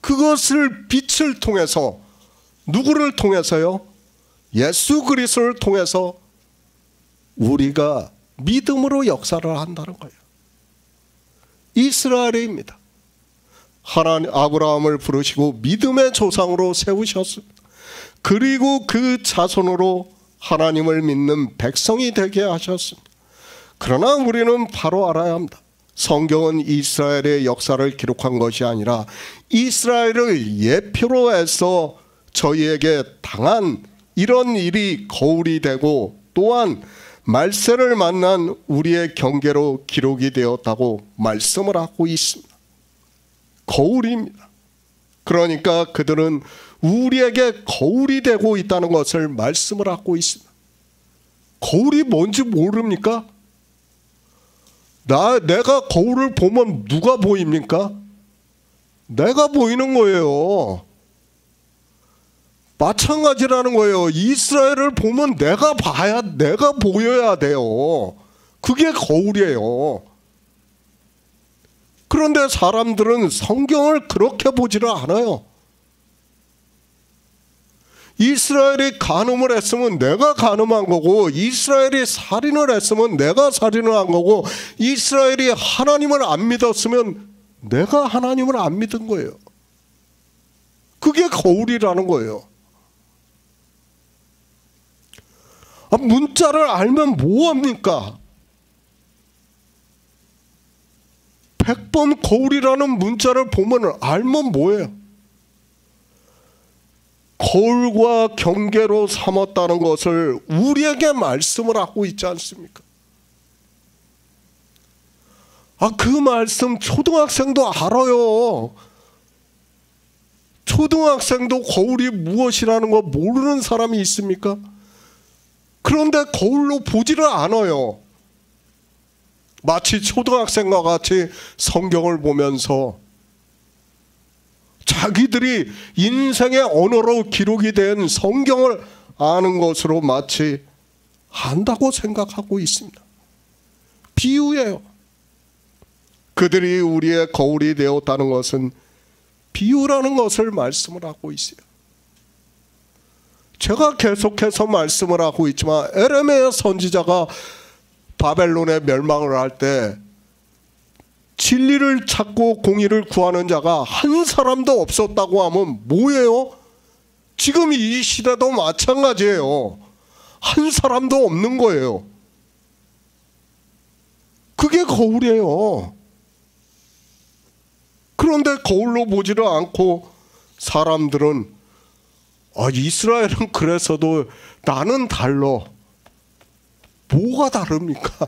S1: 그것을 빛을 통해서, 누구를 통해서요? 예수 그리스도를 통해서 우리가 믿음으로 역사를 한다는 거예요. 이스라엘입니다. 하나님 아브라함을 부르시고 믿음의 조상으로 세우셨습니다. 그리고 그 자손으로 하나님을 믿는 백성이 되게 하셨습니다. 그러나 우리는 바로 알아야 합니다. 성경은 이스라엘의 역사를 기록한 것이 아니라 이스라엘을 예표로 해서 저희에게 당한 이런 일이 거울이 되고 또한 말세를 만난 우리의 경계로 기록이 되었다고 말씀을 하고 있습니다. 거울입니다. 그러니까 그들은 우리에게 거울이 되고 있다는 것을 말씀을 하고 있습니다. 거울이 뭔지 모릅니까? 내가 거울을 보면 누가 보입니까? 내가 보이는 거예요. 마찬가지라는 거예요. 이스라엘을 보면 내가 보여야 돼요. 그게 거울이에요. 그런데 사람들은 성경을 그렇게 보지를 않아요. 이스라엘이 간음을 했으면 내가 간음한 거고, 이스라엘이 살인을 했으면 내가 살인을 한 거고, 이스라엘이 하나님을 안 믿었으면 내가 하나님을 안 믿은 거예요. 그게 거울이라는 거예요. 문자를 알면 뭐합니까? 100번 거울이라는 문자를 보면 알면 뭐예요? 거울과 경계로 삼았다는 것을 우리에게 말씀을 하고 있지 않습니까? 그 말씀 초등학생도 알아요. 초등학생도 거울이 무엇이라는 거 모르는 사람이 있습니까? 그런데 거울로 보지를 않아요. 마치 초등학생과 같이 성경을 보면서 자기들이 인생의 언어로 기록이 된 성경을 아는 것으로 마치 안다고 생각하고 있습니다. 비유예요. 그들이 우리의 거울이 되었다는 것은 비유라는 것을 말씀을 하고 있어요. 제가 계속해서 말씀을 하고 있지만 에레미야 선지자가 바벨론의 멸망을 할 때 진리를 찾고 공의를 구하는 자가 한 사람도 없었다고 하면 뭐예요? 지금 이 시대도 마찬가지예요. 한 사람도 없는 거예요. 그게 거울이에요. 그런데 거울로 보지를 않고 사람들은 이스라엘은 그래서도 나는 달라. 뭐가 다릅니까?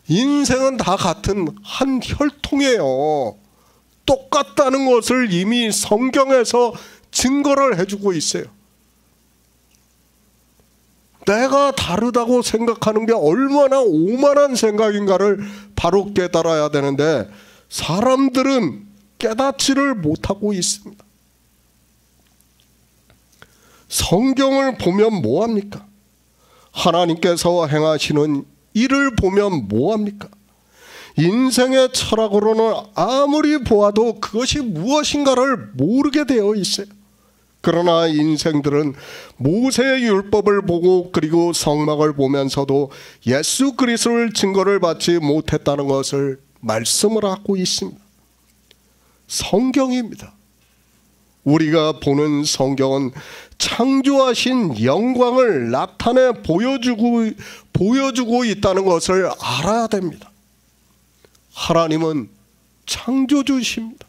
S1: 인생은 다 같은 한 혈통이에요. 똑같다는 것을 이미 성경에서 증거를 해주고 있어요. 내가 다르다고 생각하는 게 얼마나 오만한 생각인가를 바로 깨달아야 되는데 사람들은 깨닫지를 못하고 있습니다. 성경을 보면 뭐합니까? 하나님께서 행하시는 일을 보면 뭐합니까? 인생의 철학으로는 아무리 보아도 그것이 무엇인가를 모르게 되어 있어요. 그러나 인생들은 모세의 율법을 보고 그리고 성막을 보면서도 예수 그리스도를 증거를 받지 못했다는 것을 말씀을 하고 있습니다. 성경입니다. 우리가 보는 성경은 창조하신 영광을 나타내 보여주고 있다는 것을 알아야 됩니다. 하나님은 창조주십니다.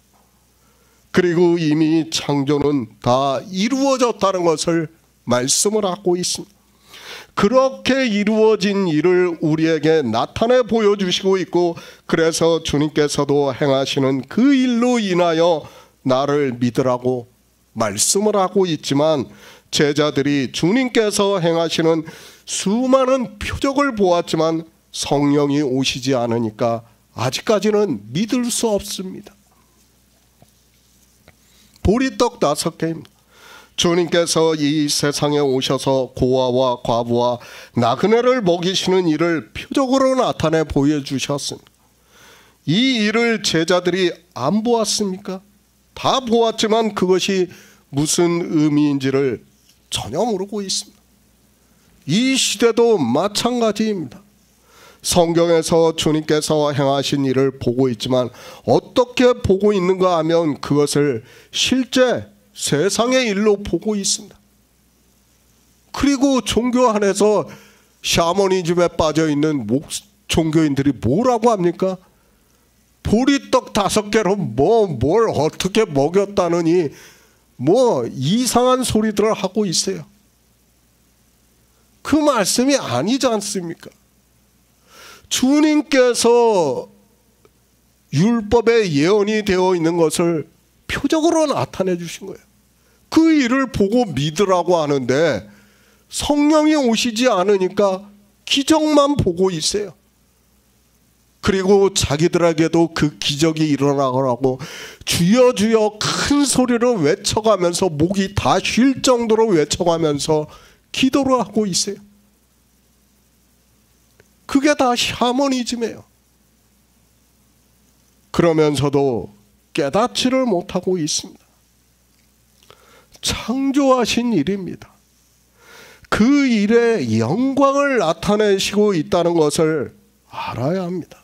S1: 그리고 이미 창조는 다 이루어졌다는 것을 말씀을 하고 있습니다. 그렇게 이루어진 일을 우리에게 나타내 보여주시고 있고, 그래서 주님께서도 행하시는 그 일로 인하여 나를 믿으라고 말씀을 하고 있지만, 제자들이 주님께서 행하시는 수많은 표적을 보았지만 성령이 오시지 않으니까 아직까지는 믿을 수 없습니다. 보리떡 5개입니다. 주님께서 이 세상에 오셔서 고아와 과부와 나그네를 먹이시는 일을 표적으로 나타내 보여주셨습니다. 이 일을 제자들이 안 보았습니까? 다 보았지만 그것이 무슨 의미인지를 전혀 모르고 있습니다. 이 시대도 마찬가지입니다. 성경에서 주님께서 행하신 일을 보고 있지만 어떻게 보고 있는가 하면 그것을 실제 세상의 일로 보고 있습니다. 그리고 종교 안에서 샤머니즘에 빠져 있는 종교인들이 뭐라고 합니까? 보리떡 5개로 뭘 어떻게 먹였다느니 이상한 소리들을 하고 있어요. 그 말씀이 아니지 않습니까? 주님께서 율법에 예언이 되어 있는 것을 표적으로 나타내 주신 거예요. 그 일을 보고 믿으라고 하는데 성령이 오시지 않으니까 기적만 보고 있어요. 그리고 자기들에게도 그 기적이 일어나라고 주여 주여 큰 소리로 외쳐가면서 목이 다 쉴 정도로 외쳐가면서 기도를 하고 있어요. 그게 다 샤머니즘이에요. 그러면서도 깨닫지를 못하고 있습니다. 창조하신 일입니다. 그 일의 영광을 나타내시고 있다는 것을 알아야 합니다.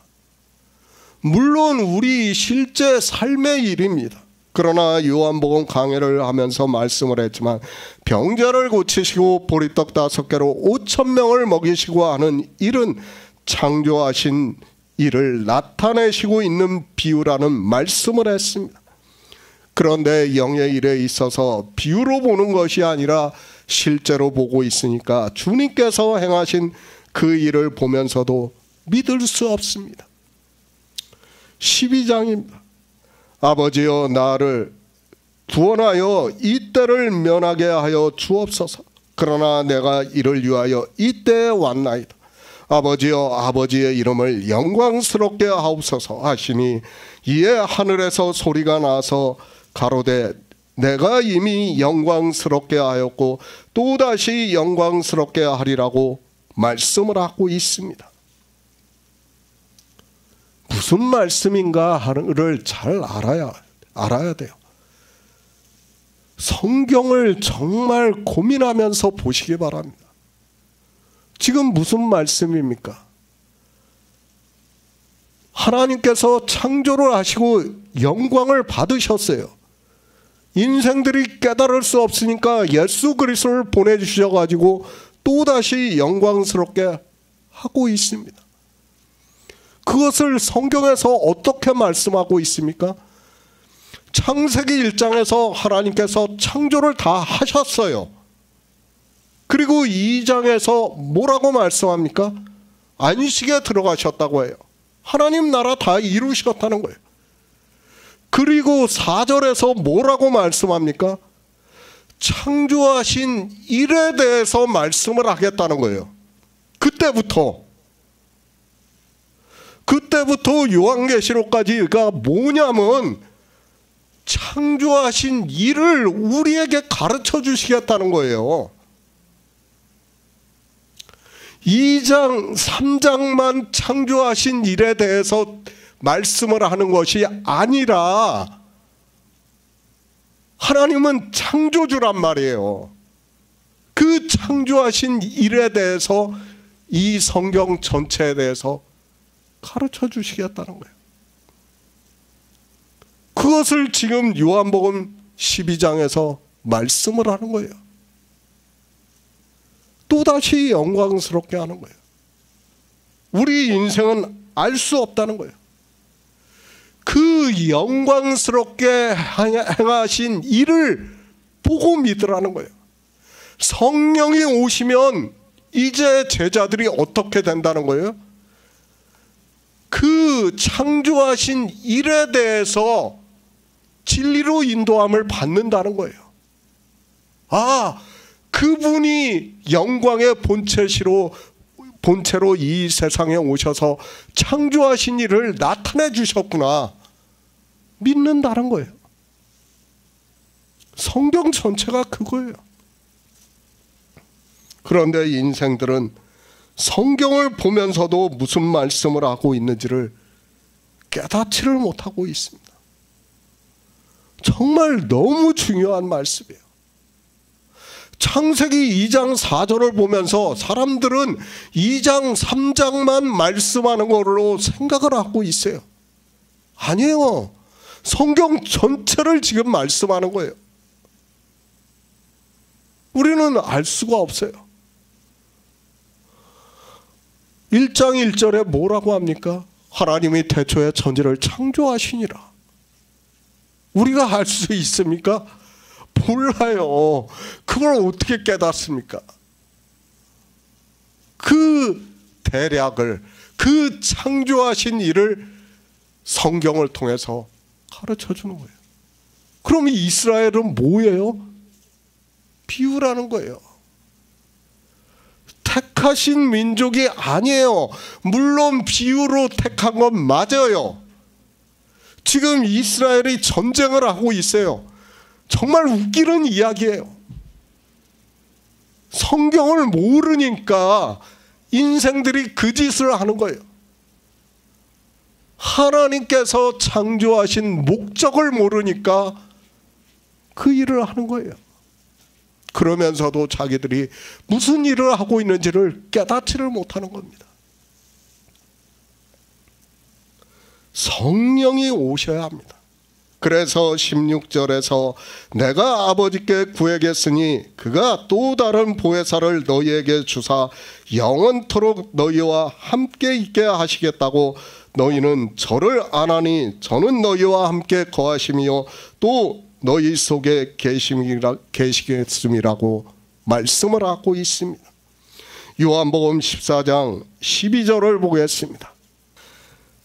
S1: 물론 우리 실제 삶의 일입니다. 그러나 요한복음 강해를 하면서 말씀을 했지만 병자를 고치시고 보리떡 5개로 5,000명을 먹이시고 하는 일은 창조하신 일을 나타내시고 있는 비유라는 말씀을 했습니다. 그런데 영의 일에 있어서 비유로 보는 것이 아니라 실제로 보고 있으니까 주님께서 행하신 그 일을 보면서도 믿을 수 없습니다. 12장입니다. 아버지여 나를 구원하여 이 때를 면하게 하여 주옵소서. 그러나 내가 이를 위하여 이 때에 왔나이다. 아버지여 아버지의 이름을 영광스럽게 하옵소서 하시니 이에 하늘에서 소리가 나서 가로되 내가 이미 영광스럽게 하였고 또다시 영광스럽게 하리라고 말씀을 하고 있습니다. 무슨 말씀인가 하는를 잘 알아야 돼요. 성경을 정말 고민하면서 보시기 바랍니다. 지금 무슨 말씀입니까? 하나님께서 창조를 하시고 영광을 받으셨어요. 인생들이 깨달을 수 없으니까 예수 그리스도를 보내주셔가지고 또다시 영광스럽게 하고 있습니다. 그것을 성경에서 어떻게 말씀하고 있습니까? 창세기 1장에서 하나님께서 창조를 다 하셨어요. 그리고 2장에서 뭐라고 말씀합니까? 안식에 들어가셨다고 해요. 하나님 나라 다 이루셨다는 거예요. 그리고 4절에서 뭐라고 말씀합니까? 창조하신 일에 대해서 말씀을 하겠다는 거예요. 그때부터 요한계시록까지가 뭐냐면 창조하신 일을 우리에게 가르쳐 주시겠다는 거예요. 2장, 3장만 창조하신 일에 대해서 말씀을 하는 것이 아니라 하나님은 창조주란 말이에요. 그 창조하신 일에 대해서 이 성경 전체에 대해서 가르쳐 주시겠다는 거예요. 그것을 지금 요한복음 12장에서 말씀을 하는 거예요. 또다시 영광스럽게 하는 거예요. 우리 인생은 알 수 없다는 거예요. 그 영광스럽게 행하신 일을 보고 믿으라는 거예요. 성령이 오시면 이제 제자들이 어떻게 된다는 거예요? 그 창조하신 일에 대해서 진리로 인도함을 받는다는 거예요. 아, 그분이 영광의 본체로 이 세상에 오셔서 창조하신 일을 나타내 주셨구나. 믿는다는 거예요. 성경 전체가 그거예요. 그런데 인생들은 성경을 보면서도 무슨 말씀을 하고 있는지를 깨닫지를 못하고 있습니다. 정말 너무 중요한 말씀이에요. 창세기 2장 4절을 보면서 사람들은 2장 3장만 말씀하는 걸로 생각을 하고 있어요. 아니에요. 성경 전체를 지금 말씀하는 거예요. 우리는 알 수가 없어요. 1장 1절에 뭐라고 합니까? 하나님이 태초에 천지를 창조하시니라. 우리가 알 수 있습니까? 몰라요. 그걸 어떻게 깨닫습니까? 그 대략을, 그 창조하신 일을 성경을 통해서 가르쳐 주는 거예요. 그럼 이스라엘은 뭐예요? 비유라는 거예요. 택하신 민족이 아니에요. 물론 비유로 택한 건 맞아요. 지금 이스라엘이 전쟁을 하고 있어요. 정말 웃기는 이야기예요. 성경을 모르니까 인생들이 그 짓을 하는 거예요. 하나님께서 창조하신 목적을 모르니까 그 일을 하는 거예요. 그러면서도 자기들이 무슨 일을 하고 있는지를 깨닫지를 못하는 겁니다. 성령이 오셔야 합니다. 그래서 16절에서 내가 아버지께 구하겠으니 그가 또 다른 보혜사를 너희에게 주사 영원토록 너희와 함께 있게 하시겠다고 너희는 저를 아나니 저는 너희와 함께 거하심이요 또 너희 속에 계시겠음이라고 말씀을 하고 있습니다. 요한복음 14장 12절을 보겠습니다.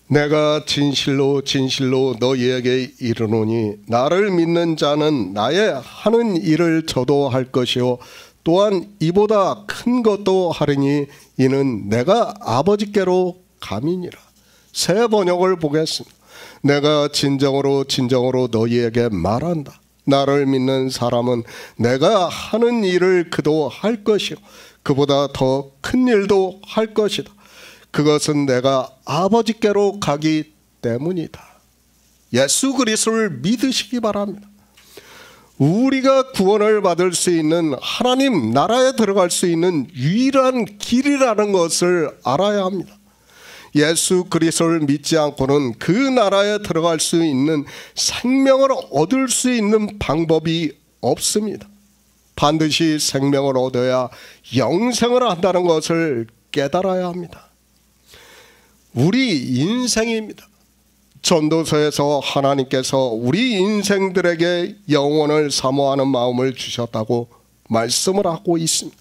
S1: 내가 진실로 진실로 너희에게 이르노니 나를 믿는 자는 나의 하는 일을 저도 할 것이요 또한 이보다 큰 것도 하리니 이는 내가 아버지께로 감이니라. 새 번역을 보겠습니다. 내가 진정으로 진정으로 너희에게 말한다. 나를 믿는 사람은 내가 하는 일을 그도 할 것이요 그보다 더 큰 일도 할 것이다. 그것은 내가 아버지께로 가기 때문이다. 예수 그리스도를 믿으시기 바랍니다. 우리가 구원을 받을 수 있는 하나님 나라에 들어갈 수 있는 유일한 길이라는 것을 알아야 합니다. 예수 그리스도를 믿지 않고는 그 나라에 들어갈 수 있는 생명을 얻을 수 있는 방법이 없습니다. 반드시 생명을 얻어야 영생을 한다는 것을 깨달아야 합니다. 우리 인생입니다. 전도서에서 하나님께서 우리 인생들에게 영원을 사모하는 마음을 주셨다고 말씀을 하고 있습니다.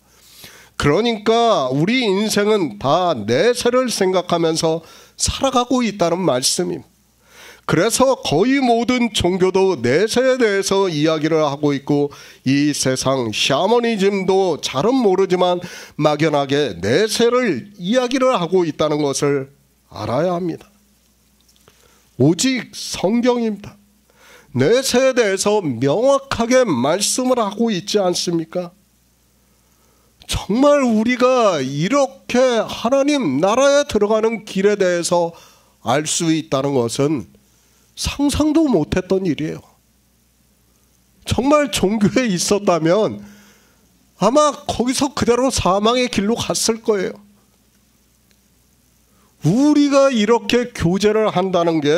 S1: 그러니까 우리 인생은 다 내세를 생각하면서 살아가고 있다는 말씀입니다. 그래서 거의 모든 종교도 내세에 대해서 이야기를 하고 있고 이 세상 샤머니즘도 잘은 모르지만 막연하게 내세를 이야기를 하고 있다는 것을 알아야 합니다. 오직 성경입니다. 내세에 대해서 명확하게 말씀을 하고 있지 않습니까? 정말 우리가 이렇게 하나님 나라에 들어가는 길에 대해서 알 수 있다는 것은 상상도 못했던 일이에요. 정말 종교에 있었다면 아마 거기서 그대로 사망의 길로 갔을 거예요. 우리가 이렇게 교제를 한다는 게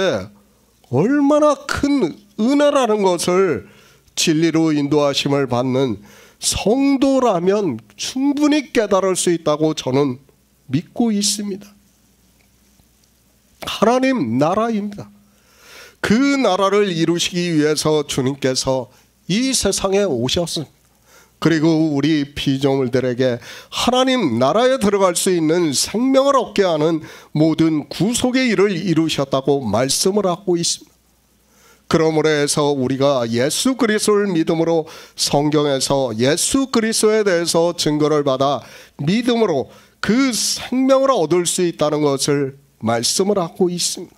S1: 얼마나 큰 은혜라는 것을 진리로 인도하심을 받는 성도라면 충분히 깨달을 수 있다고 저는 믿고 있습니다. 하나님 나라입니다. 그 나라를 이루시기 위해서 주님께서 이 세상에 오셨습니다. 그리고 우리 피조물들에게 하나님 나라에 들어갈 수 있는 생명을 얻게 하는 모든 구속의 일을 이루셨다고 말씀을 하고 있습니다. 그러므로 해서 우리가 예수 그리스도를 믿음으로 성경에서 예수 그리스도에 대해서 증거를 받아 믿음으로 그 생명을 얻을 수 있다는 것을 말씀을 하고 있습니다.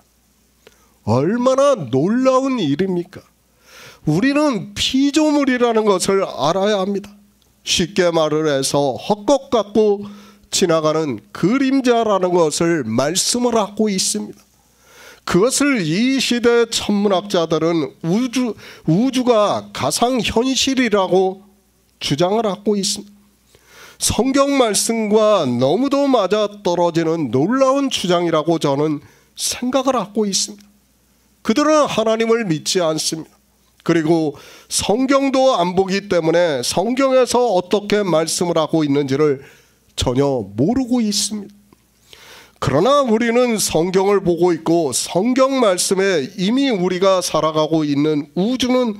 S1: 얼마나 놀라운 일입니까? 우리는 피조물이라는 것을 알아야 합니다. 쉽게 말을 해서 헛것 같고 지나가는 그림자라는 것을 말씀을 하고 있습니다. 그것을 이 시대 천문학자들은 우주가 가상현실이라고 주장을 하고 있습니다. 성경 말씀과 너무도 맞아떨어지는 놀라운 주장이라고 저는 생각을 하고 있습니다. 그들은 하나님을 믿지 않습니다. 그리고 성경도 안 보기 때문에 성경에서 어떻게 말씀을 하고 있는지를 전혀 모르고 있습니다. 그러나 우리는 성경을 보고 있고 성경 말씀에 이미 우리가 살아가고 있는 우주는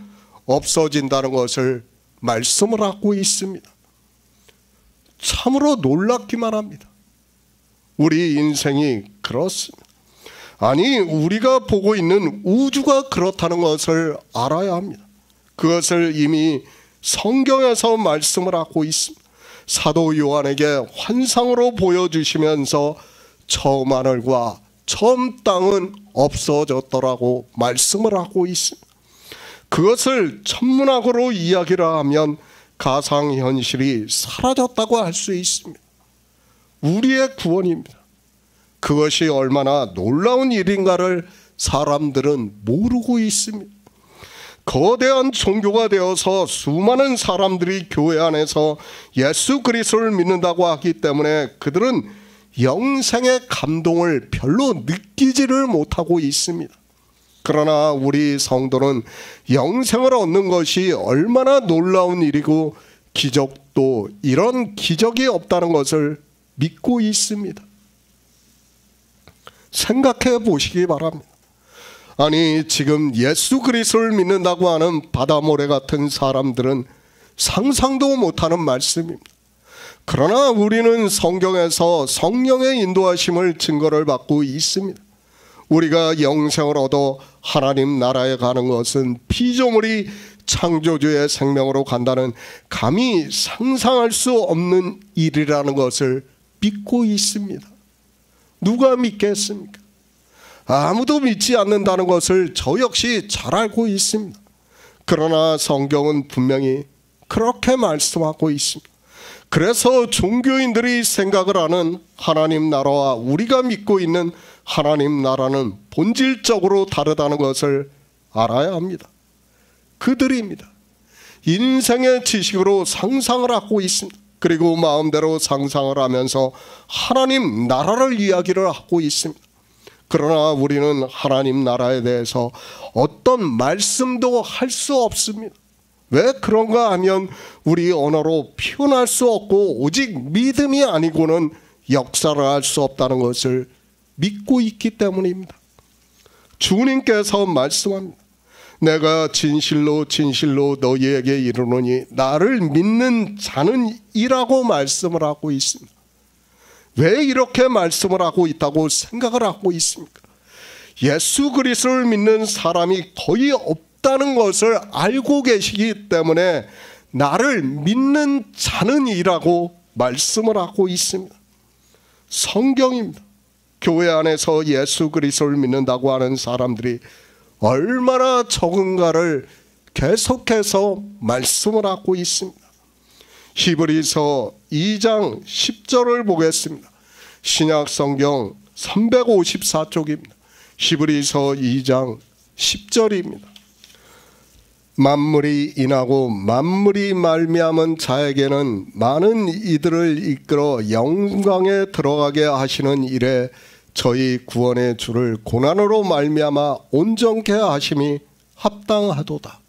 S1: 없어진다는 것을 말씀을 하고 있습니다. 참으로 놀랍기만 합니다. 우리 인생이 그렇습니다. 아니, 우리가 보고 있는 우주가 그렇다는 것을 알아야 합니다. 그것을 이미 성경에서 말씀을 하고 있습니다. 사도 요한에게 환상으로 보여주시면서 처음 하늘과 처음 땅은 없어졌더라고 말씀을 하고 있습니다. 그것을 천문학으로 이야기를 하면 가상현실이 사라졌다고 할 수 있습니다. 우리의 구원입니다. 그것이 얼마나 놀라운 일인가를 사람들은 모르고 있습니다. 거대한 종교가 되어서 수많은 사람들이 교회 안에서 예수 그리스도를 믿는다고 하기 때문에 그들은 영생의 감동을 별로 느끼지를 못하고 있습니다. 그러나 우리 성도는 영생을 얻는 것이 얼마나 놀라운 일이고 기적도 이런 기적이 없다는 것을 믿고 있습니다. 생각해 보시기 바랍니다. 아니, 지금 예수 그리스도를 믿는다고 하는 바다모래 같은 사람들은 상상도 못하는 말씀입니다. 그러나 우리는 성경에서 성령의 인도하심을 증거를 받고 있습니다. 우리가 영생을 얻어 하나님 나라에 가는 것은 피조물이 창조주의 생명으로 간다는 감히 상상할 수 없는 일이라는 것을 믿고 있습니다. 누가 믿겠습니까? 아무도 믿지 않는다는 것을 저 역시 잘 알고 있습니다. 그러나 성경은 분명히 그렇게 말씀하고 있습니다. 그래서 종교인들이 생각을 하는 하나님 나라와 우리가 믿고 있는 하나님 나라는 본질적으로 다르다는 것을 알아야 합니다. 그들입니다. 인생의 지식으로 상상을 하고 있습니다. 그리고 마음대로 상상을 하면서 하나님 나라를 이야기를 하고 있습니다. 그러나 우리는 하나님 나라에 대해서 어떤 말씀도 할 수 없습니다. 왜 그런가 하면 우리 언어로 표현할 수 없고 오직 믿음이 아니고는 역사를 할 수 없다는 것을 믿고 있기 때문입니다. 주님께서 말씀합니다. 내가 진실로 진실로 너희에게 이르노니 나를 믿는 자는 이라고 말씀을 하고 있습니다. 왜 이렇게 말씀을 하고 있다고 생각을 하고 있습니까? 예수 그리스도를 믿는 사람이 거의 없다는 것을 알고 계시기 때문에 나를 믿는 자는 이라고 말씀을 하고 있습니다. 성경입니다. 교회 안에서 예수 그리스도를 믿는다고 하는 사람들이 얼마나 적은가를 계속해서 말씀을 하고 있습니다. 히브리서 2장 10절을 보겠습니다. 신약 성경 354쪽입니다. 히브리서 2장 10절입니다. 만물이 인하고 만물이 말미암은 자에게는 많은 이들을 이끌어 영광에 들어가게 하시는 일에 저희 구원의 주를 고난으로 말미암아 온전케 하심이 합당하도다.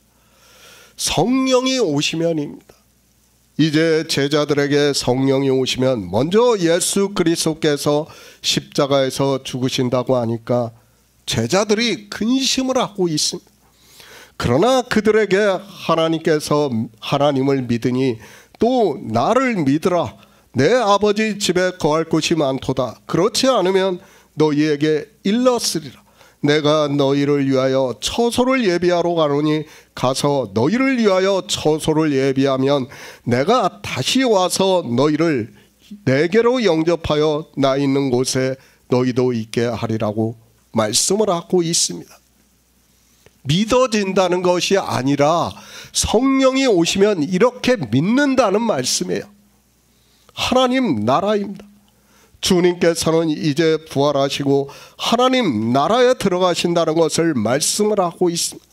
S1: 성령이 오시면입니다. 이제 제자들에게 성령이 오시면 먼저 예수 그리스도께서 십자가에서 죽으신다고 하니까 제자들이 근심을 하고 있습니다. 그러나 그들에게 하나님께서 하나님을 믿으니 또 나를 믿으라. 내 아버지 집에 거할 곳이 많도다. 그렇지 않으면 너희에게 일렀으리라. 내가 너희를 위하여 처소를 예비하러 가노니 가서 너희를 위하여 처소를 예비하면 내가 다시 와서 너희를 내게로 영접하여 나 있는 곳에 너희도 있게 하리라고 말씀을 하고 있습니다. 믿어진다는 것이 아니라 성령이 오시면 이렇게 믿는다는 말씀이에요. 하나님 나라입니다. 주님께서는 이제 부활하시고 하나님 나라에 들어가신다는 것을 말씀을 하고 있습니다.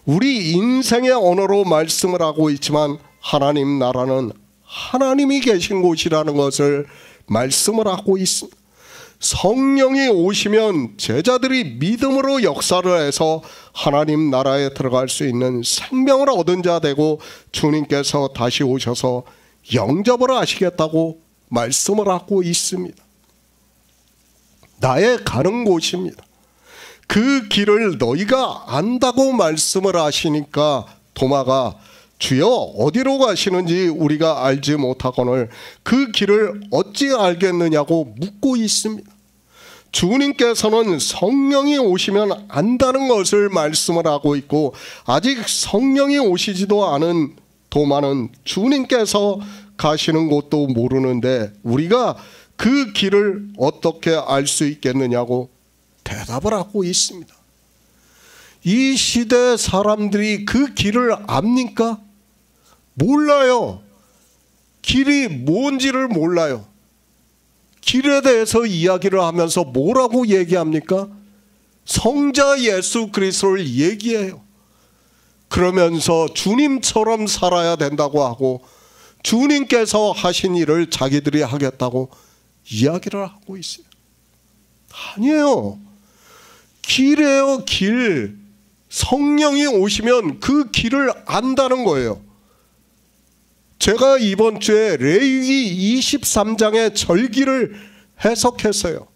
S1: 우리 인생의 언어로 말씀을 하고 있지만 하나님 나라는 하나님이 계신 곳이라는 것을 말씀을 하고 있습니다. 성령이 오시면 제자들이 믿음으로 역사를 해서 하나님 나라에 들어갈 수 있는 생명을 얻은 자 되고 주님께서 다시 오셔서 영접을 하시겠다고 말씀을 하고 있습니다. 나의 가는 곳입니다. 그 길을 너희가 안다고 말씀을 하시니까 도마가 주여 어디로 가시는지 우리가 알지 못하거늘 그 길을 어찌 알겠느냐고 묻고 있습니다. 주님께서는 성령이 오시면 안다는 것을 말씀을 하고 있고 아직 성령이 오시지도 않은 도마는 주님께서 가시는 곳도 모르는데 우리가 그 길을 어떻게 알 수 있겠느냐고 대답을 하고 있습니다. 이 시대 사람들이 그 길을 압니까? 몰라요. 길이 뭔지를 몰라요. 길에 대해서 이야기를 하면서 뭐라고 얘기합니까? 성자 예수 그리스도를 얘기해요. 그러면서 주님처럼 살아야 된다고 하고 주님께서 하신 일을 자기들이 하겠다고 이야기를 하고 있어요. 아니에요. 길이에요, 길. 성령이 오시면 그 길을 안다는 거예요. 제가 이번 주에 레위기 23장의 절기를 해석했어요.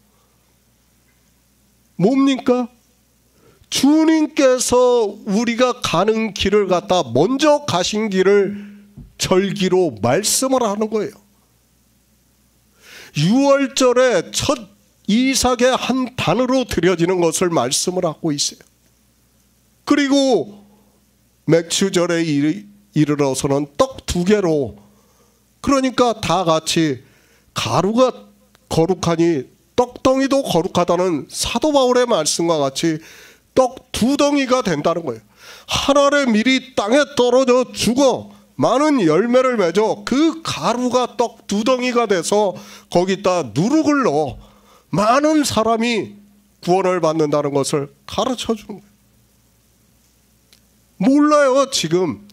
S1: 뭡니까? 주님께서 우리가 가는 길을 갖다 먼저 가신 길을 절기로 말씀을 하는 거예요. 6월절에 첫 이삭의 한 단으로 드려지는 것을 말씀을 하고 있어요. 그리고 맥추절에 이르러서는 떡 2개로, 그러니까 다 같이 가루가 거룩하니 떡덩이도 거룩하다는 사도 바울의 말씀과 같이 떡 2덩이가 된다는 거예요. 한 알의 밀이 땅에 떨어져 죽어 많은 열매를 맺어 그 가루가 떡 2덩이가 돼서 거기다 누룩을 넣어 많은 사람이 구원을 받는다는 것을 가르쳐 주는 거예요. 몰라요. 지금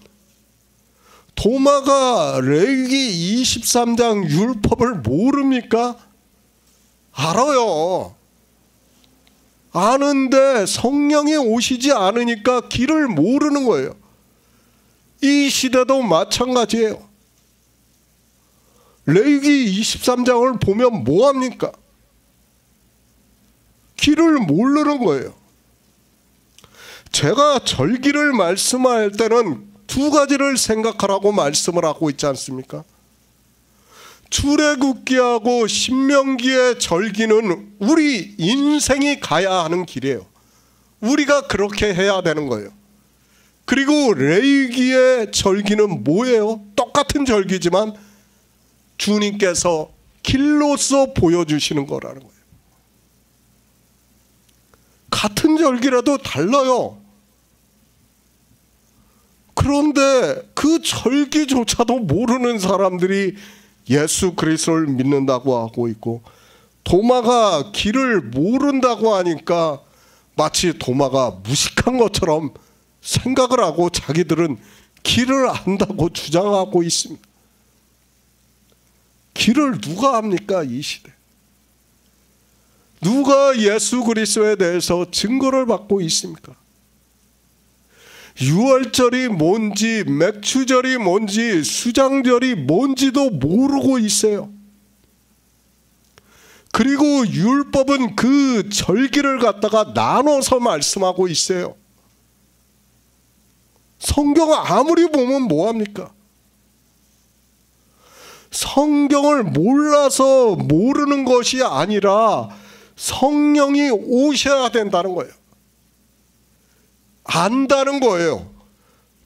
S1: 도마가 레위기 23장 율법을 모릅니까? 알아요. 아는데 성령이 오시지 않으니까 길을 모르는 거예요. 이 시대도 마찬가지예요. 레위기 23장을 보면 뭐합니까? 길을 모르는 거예요. 제가 절기를 말씀할 때는 2가지를 생각하라고 말씀을 하고 있지 않습니까? 출애굽기하고 신명기의 절기는 우리 인생이 가야 하는 길이에요. 우리가 그렇게 해야 되는 거예요. 그리고 레위기의 절기는 뭐예요? 똑같은 절기지만 주님께서 길로서 보여주시는 거라는 거예요. 같은 절기라도 달라요. 그런데 그 절기조차도 모르는 사람들이 예수 그리스도를 믿는다고 하고 있고, 도마가 길을 모른다고 하니까 마치 도마가 무식한 것처럼 생각을 하고 자기들은 길을 안다고 주장하고 있습니다. 길을 누가 압니까? 이 시대. 누가 예수 그리스도에 대해서 증거를 받고 있습니까? 6월절이 뭔지, 맥추절이 뭔지, 수장절이 뭔지도 모르고 있어요. 그리고 율법은 그 절기를 갖다가 나눠서 말씀하고 있어요. 성경을 아무리 보면 뭐합니까? 성경을 몰라서 모르는 것이 아니라 성령이 오셔야 된다는 거예요. 안다는 거예요.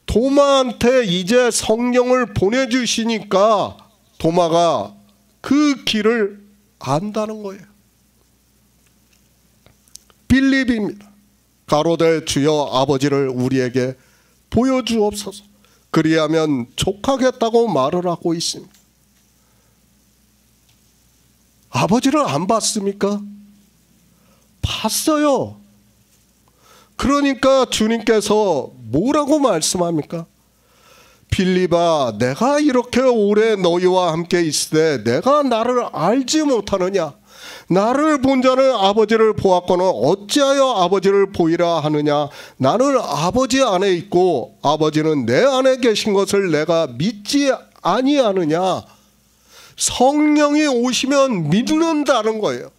S1: 도마한테 이제 성령을 보내주시니까 도마가 그 길을 안다는 거예요. 빌립입니다. 가로되 주여 아버지를 우리에게 보여주옵소서. 그리하면 족하겠다고 말을 하고 있습니다. 아버지를 안 봤습니까? 봤어요. 그러니까 주님께서 뭐라고 말씀합니까? 빌립아, 내가 이렇게 오래 너희와 함께 있으되 내가 나를 알지 못하느냐? 나를 본 자는 아버지를 보았거늘 어찌하여 아버지를 보이라 하느냐? 나는 아버지 안에 있고 아버지는 내 안에 계신 것을 내가 믿지 아니하느냐? 성령이 오시면 믿는다는 거예요.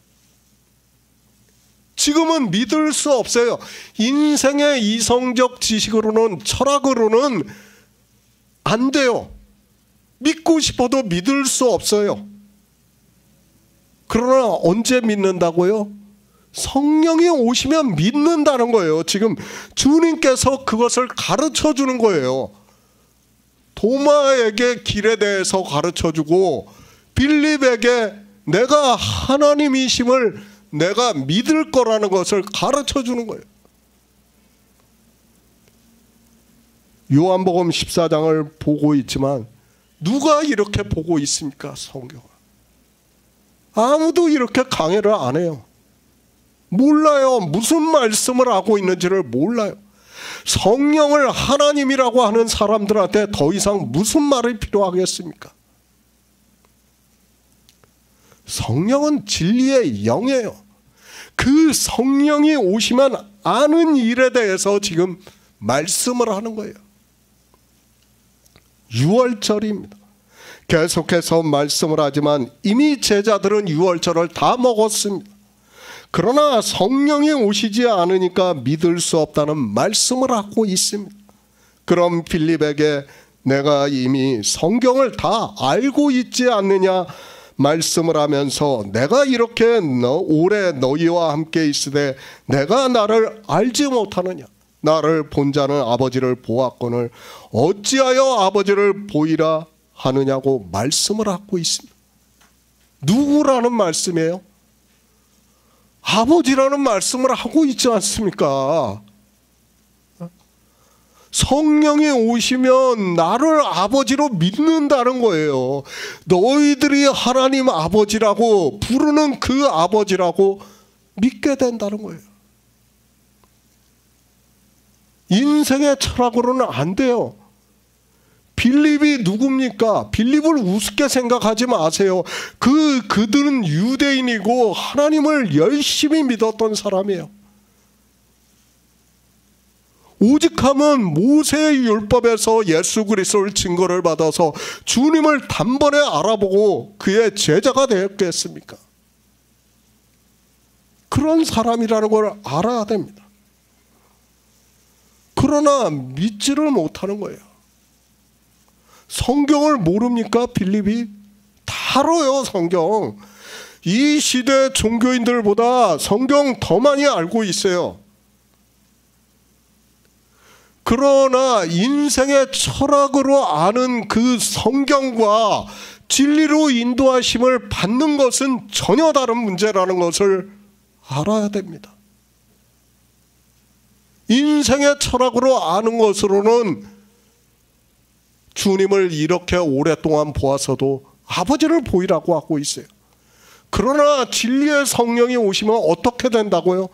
S1: 지금은 믿을 수 없어요. 인생의 이성적 지식으로는, 철학으로는 안 돼요. 믿고 싶어도 믿을 수 없어요. 그러나 언제 믿는다고요? 성령이 오시면 믿는다는 거예요. 지금 주님께서 그것을 가르쳐 주는 거예요. 도마에게 길에 대해서 가르쳐 주고 빌립에게 내가 하나님이심을 내가 믿을 거라는 것을 가르쳐 주는 거예요. 요한복음 14장을 보고 있지만 누가 이렇게 보고 있습니까? 성경을. 아무도 이렇게 강해를 안 해요. 몰라요. 무슨 말씀을 하고 있는지를 몰라요. 성령을 하나님이라고 하는 사람들한테 더 이상 무슨 말이 필요하겠습니까? 성령은 진리의 영이에요. 그 성령이 오시면 아는 일에 대해서 지금 말씀을 하는 거예요. 유월절입니다. 계속해서 말씀을 하지만 이미 제자들은 유월절을 다 먹었습니다. 그러나 성령이 오시지 않으니까 믿을 수 없다는 말씀을 하고 있습니다. 그럼 빌립에게 내가 이미 성경을 다 알고 있지 않느냐 말씀을 하면서 내가 이렇게 오래 너희와 함께 있으되 내가 나를 알지 못하느냐? 나를 본 자는 아버지를 보았거늘 어찌하여 아버지를 보이라 하느냐고 말씀을 하고 있습니다. 누구라는 말씀이에요? 아버지라는 말씀을 하고 있지 않습니까? 성령이 오시면 나를 아버지로 믿는다는 거예요. 너희들이 하나님 아버지라고 부르는 그 아버지라고 믿게 된다는 거예요. 인생의 철학으로는 안 돼요. 빌립이 누굽니까? 빌립을 우습게 생각하지 마세요. 그들은 유대인이고 하나님을 열심히 믿었던 사람이에요. 오직하면 모세의 율법에서 예수 그리스도를 증거를 받아서 주님을 단번에 알아보고 그의 제자가 되었겠습니까? 그런 사람이라는 걸 알아야 됩니다. 그러나 믿지를 못하는 거예요. 성경을 모릅니까? 빌립이 다 알아요. 성경. 이 시대 종교인들보다 성경 더 많이 알고 있어요. 그러나 인생의 철학으로 아는 그 성경과 진리로 인도하심을 받는 것은 전혀 다른 문제라는 것을 알아야 됩니다. 인생의 철학으로 아는 것으로는 주님을 이렇게 오랫동안 보아서도 아버지를 보이라고 하고 있어요. 그러나 진리의 성령이 오시면 어떻게 된다고요?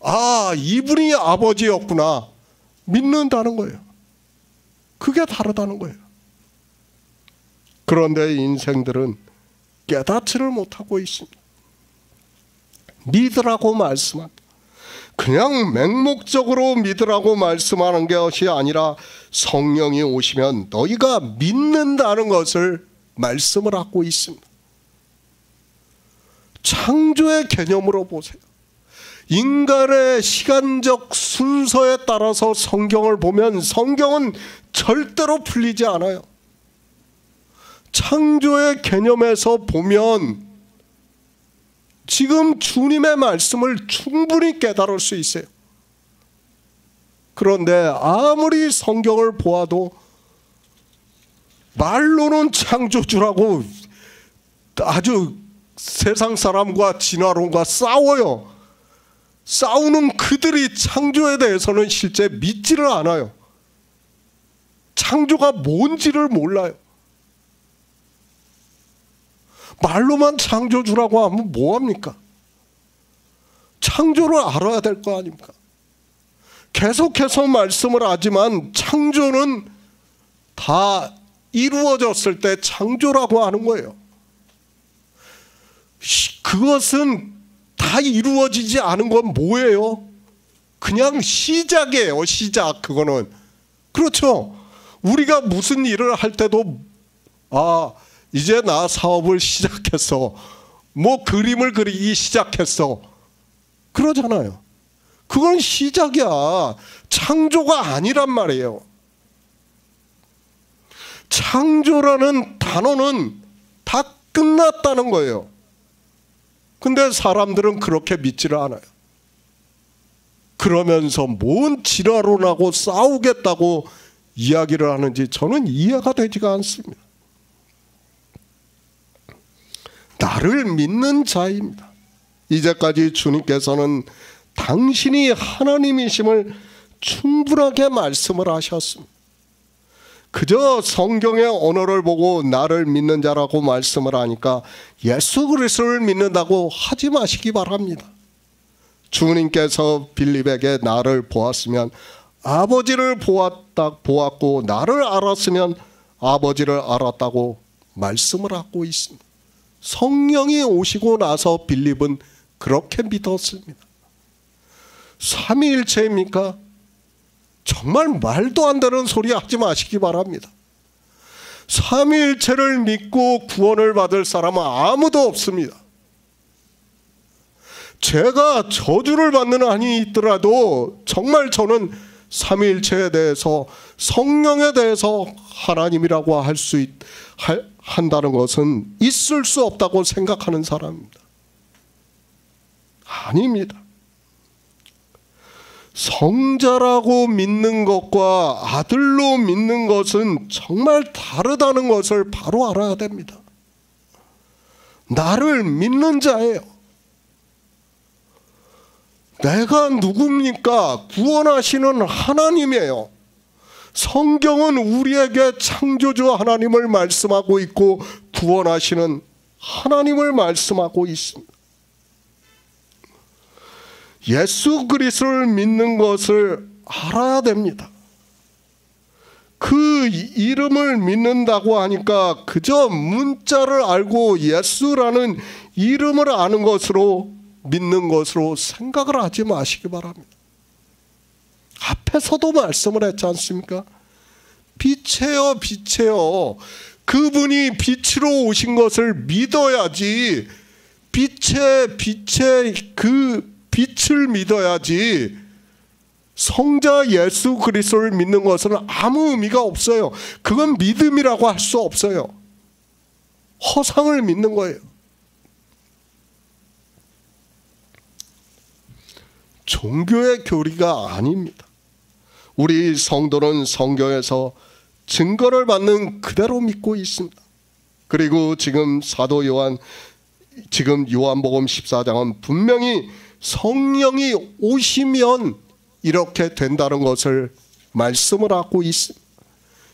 S1: 아, 이분이 아버지였구나. 믿는다는 거예요. 그게 다르다는 거예요. 그런데 인생들은 깨닫지를 못하고 있습니다. 믿으라고 말씀합니다. 그냥 맹목적으로 믿으라고 말씀하는 것이 아니라 성령이 오시면 너희가 믿는다는 것을 말씀을 하고 있습니다. 창조의 개념으로 보세요. 인간의 시간적 순서에 따라서 성경을 보면 성경은 절대로 풀리지 않아요. 창조의 개념에서 보면 지금 주님의 말씀을 충분히 깨달을 수 있어요. 그런데 아무리 성경을 보아도 말로는 창조주라고 아주 세상 사람과 진화론과 싸워요. 싸우는 그들이 창조에 대해서는 실제 믿지를 않아요. 창조가 뭔지를 몰라요. 말로만 창조주라고 하면 뭐합니까? 창조를 알아야 될 거 아닙니까? 계속해서 말씀을 하지만 창조는 다 이루어졌을 때 창조라고 하는 거예요. 그것은 다 이루어지지 않은 건 뭐예요? 그냥 시작이에요. 시작. 그거는 그렇죠. 우리가 무슨 일을 할 때도 이제 나 사업을 시작했어, 뭐 그림을 그리기 시작했어, 그러잖아요. 그건 시작이야. 창조가 아니란 말이에요. 창조라는 단어는 다 끝났다는 거예요. 근데 사람들은 그렇게 믿지를 않아요. 그러면서 뭔 진화론하고 싸우겠다고 이야기를 하는지 저는 이해가 되지가 않습니다. 나를 믿는 자입니다. 이제까지 주님께서는 당신이 하나님이심을 충분하게 말씀을 하셨습니다. 그저 성경의 언어를 보고 나를 믿는 자라고 말씀을 하니까 예수 그리스도를 믿는다고 하지 마시기 바랍니다. 주님께서 빌립에게 나를 보았으면 아버지를 보았고 나를 알았으면 아버지를 알았다고 말씀을 하고 있습니다. 성령이 오시고 나서 빌립은 그렇게 믿었습니다. 삼위일체입니까? 정말 말도 안 되는 소리 하지 마시기 바랍니다. 삼위일체를 믿고 구원을 받을 사람은 아무도 없습니다. 제가 저주를 받는 한이 있더라도 정말 저는 삼위일체에 대해서, 성령에 대해서 하나님이라고 한다는 것은 있을 수 없다고 생각하는 사람입니다. 아닙니다. 성자라고 믿는 것과 아들로 믿는 것은 정말 다르다는 것을 바로 알아야 됩니다. 나를 믿는 자예요. 내가 누굽니까? 구원하시는 하나님이에요. 성경은 우리에게 창조주 하나님을 말씀하고 있고 구원하시는 하나님을 말씀하고 있습니다. 예수 그리스도를 믿는 것을 알아야 됩니다. 그 이름을 믿는다고 하니까 그저 문자를 알고 예수라는 이름을 아는 것으로 믿는 것으로 생각을 하지 마시기 바랍니다. 앞에서도 말씀을 했지 않습니까? 빛이에요, 빛이에요. 그분이 빛으로 오신 것을 믿어야지, 빛의 그 빛을 믿어야지, 성자 예수 그리스도를 믿는 것은 아무 의미가 없어요. 그건 믿음이라고 할 수 없어요. 허상을 믿는 거예요. 종교의 교리가 아닙니다. 우리 성도는 성경에서 증거를 받는 그대로 믿고 있습니다. 그리고 지금 사도 요한, 지금 요한복음 14장은 분명히 성령이 오시면 이렇게 된다는 것을 말씀을 하고 있습니다.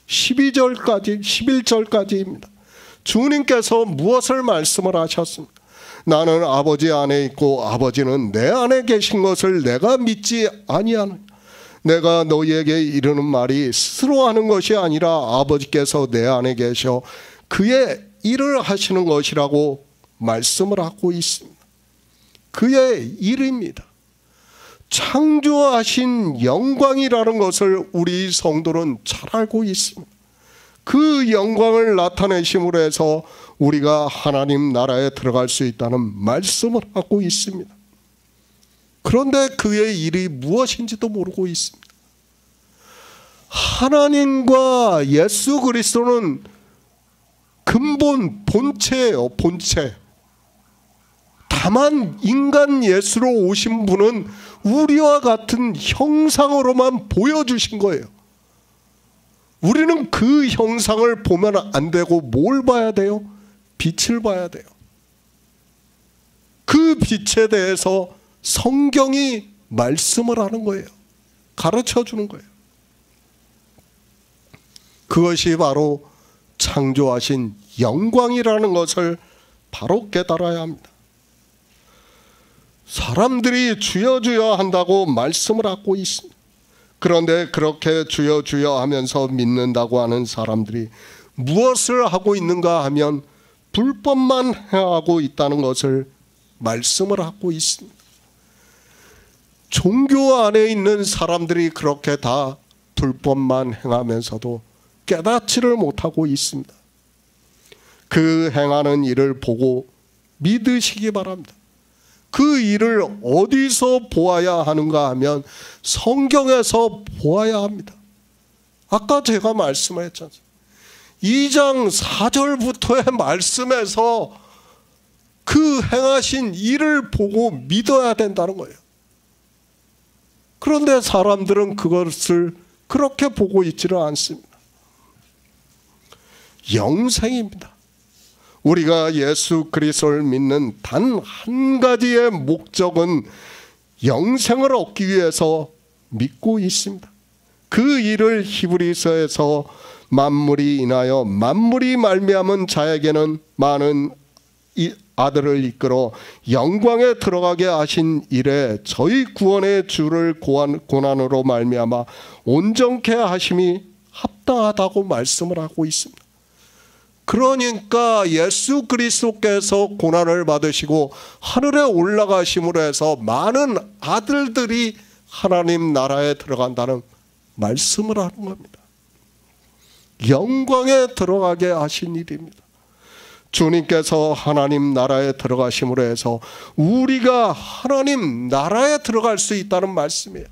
S1: 11절까지입니다. 주님께서 무엇을 말씀을 하셨습니까? 나는 아버지 안에 있고 아버지는 내 안에 계신 것을 내가 믿지 아니하느냐. 내가 너희에게 이르는 말이 스스로 하는 것이 아니라 아버지께서 내 안에 계셔 그의 일을 하시는 것이라고 말씀을 하고 있습니다. 그의 일입니다. 창조하신 영광이라는 것을 우리 성도는 잘 알고 있습니다. 그 영광을 나타내심으로 해서 우리가 하나님 나라에 들어갈 수 있다는 말씀을 하고 있습니다. 그런데 그의 일이 무엇인지도 모르고 있습니다. 하나님과 예수 그리스도는 근본 본체예요. 본체. 다만 인간 예수로 오신 분은 우리와 같은 형상으로만 보여주신 거예요. 우리는 그 형상을 보면 안 되고 뭘 봐야 돼요? 빛을 봐야 돼요. 그 빛에 대해서 성경이 말씀을 하는 거예요. 가르쳐 주는 거예요. 그것이 바로 창조하신 영광이라는 것을 바로 깨달아야 합니다. 사람들이 주여 주여 한다고 말씀을 하고 있습니다. 그런데 그렇게 주여 주여 하면서 믿는다고 하는 사람들이 무엇을 하고 있는가 하면 불법만 행하고 있다는 것을 말씀을 하고 있습니다. 종교 안에 있는 사람들이 그렇게 다 불법만 행하면서도 깨닫지를 못하고 있습니다. 그 행하는 일을 보고 믿으시기 바랍니다. 그 일을 어디서 보아야 하는가 하면 성경에서 보아야 합니다. 아까 제가 말씀했잖아요. 2장 4절부터의 말씀에서 그 행하신 일을 보고 믿어야 된다는 거예요. 그런데 사람들은 그것을 그렇게 보고 있지를 않습니다. 영생입니다. 우리가 예수 그리스도를 믿는 단 한 가지의 목적은 영생을 얻기 위해서 믿고 있습니다. 그 일을 히브리서에서 만물이 인하여 만물이 말미암은 자에게는 많은 아들을 이끌어 영광에 들어가게 하신 일에 저희 구원의 주를 고난으로 말미암아 온전케 하심이 합당하다고 말씀을 하고 있습니다. 그러니까 예수 그리스도께서 고난을 받으시고 하늘에 올라가심으로 해서 많은 아들들이 하나님 나라에 들어간다는 말씀을 하는 겁니다. 영광에 들어가게 하신 일입니다. 주님께서 하나님 나라에 들어가심으로 해서 우리가 하나님 나라에 들어갈 수 있다는 말씀이에요.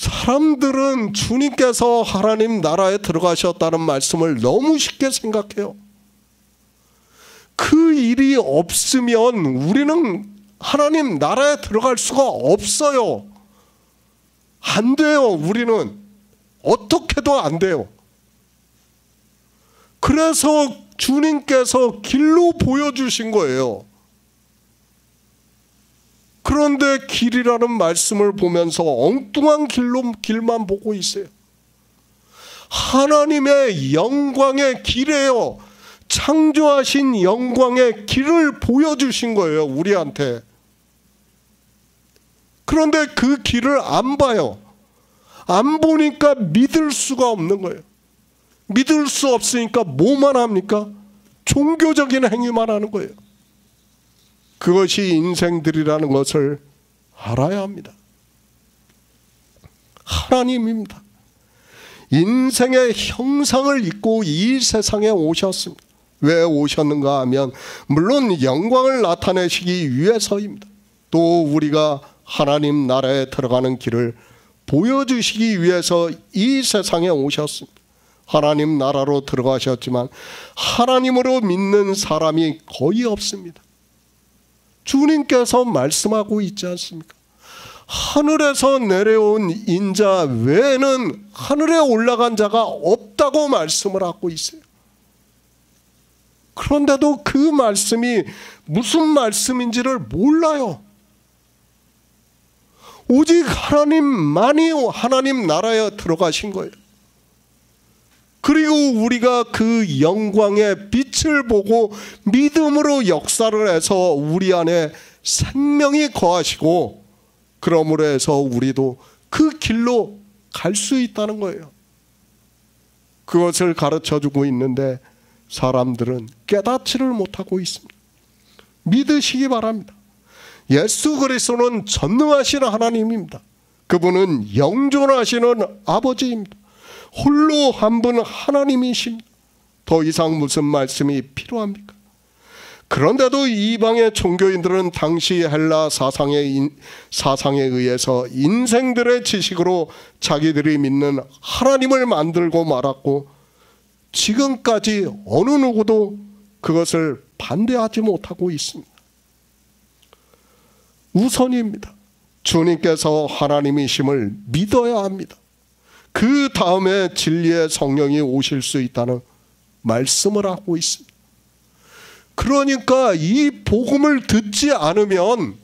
S1: 사람들은 주님께서 하나님 나라에 들어가셨다는 말씀을 너무 쉽게 생각해요. 그 일이 없으면 우리는 하나님 나라에 들어갈 수가 없어요. 안 돼요. 우리는 어떻게도 안 돼요. 그래서 주님께서 길로 보여주신 거예요. 그런데 길이라는 말씀을 보면서 엉뚱한 길만 보고 있어요. 하나님의 영광의 길이에요. 창조하신 영광의 길을 보여주신 거예요, 우리한테. 그런데 그 길을 안 봐요. 안 보니까 믿을 수가 없는 거예요. 믿을 수 없으니까 뭐만 합니까? 종교적인 행위만 하는 거예요. 그것이 인생들이라는 것을 알아야 합니다. 하나님입니다. 인생의 형상을 입고 이 세상에 오셨습니다. 왜 오셨는가 하면 물론 영광을 나타내시기 위해서입니다. 또 우리가 하나님 나라에 들어가는 길을 보여주시기 위해서 이 세상에 오셨습니다. 하나님 나라로 들어가셨지만 하나님으로 믿는 사람이 거의 없습니다. 주님께서 말씀하고 있지 않습니까? 하늘에서 내려온 인자 외에는 하늘에 올라간 자가 없다고 말씀을 하고 있어요. 그런데도 그 말씀이 무슨 말씀인지를 몰라요. 오직 하나님만이 하나님 나라에 들어가신 거예요. 그리고 우리가 그 영광의 빛을 보고 믿음으로 역사를 해서 우리 안에 생명이 거하시고 그러므로 해서 우리도 그 길로 갈 수 있다는 거예요. 그것을 가르쳐주고 있는데 사람들은 깨닫지를 못하고 있습니다. 믿으시기 바랍니다. 예수 그리스도는 전능하신 하나님입니다. 그분은 영존하시는 아버지입니다. 홀로 한 분 하나님이십니다. 더 이상 무슨 말씀이 필요합니까? 그런데도 이방의 종교인들은 당시 헬라 사상에 의해서 인생들의 지식으로 자기들이 믿는 하나님을 만들고 말았고 지금까지 어느 누구도 그것을 반대하지 못하고 있습니다. 우선입니다. 주님께서 하나님이심을 믿어야 합니다. 그 다음에 진리의 성령이 오실 수 있다는 말씀을 하고 있습니다. 그러니까 이 복음을 듣지 않으면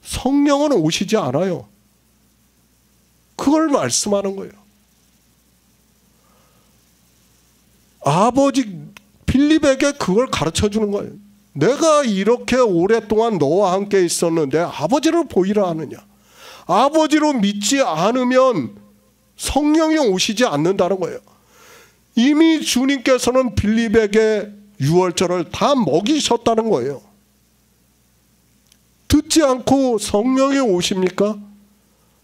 S1: 성령은 오시지 않아요. 그걸 말씀하는 거예요. 아버지 빌립에게 그걸 가르쳐 주는 거예요. 내가 이렇게 오랫동안 너와 함께 있었는데 아버지를 보이라 하느냐. 아버지로 믿지 않으면 성령이 오시지 않는다는 거예요. 이미 주님께서는 빌립에게 유월절을 다 먹이셨다는 거예요. 듣지 않고 성령이 오십니까?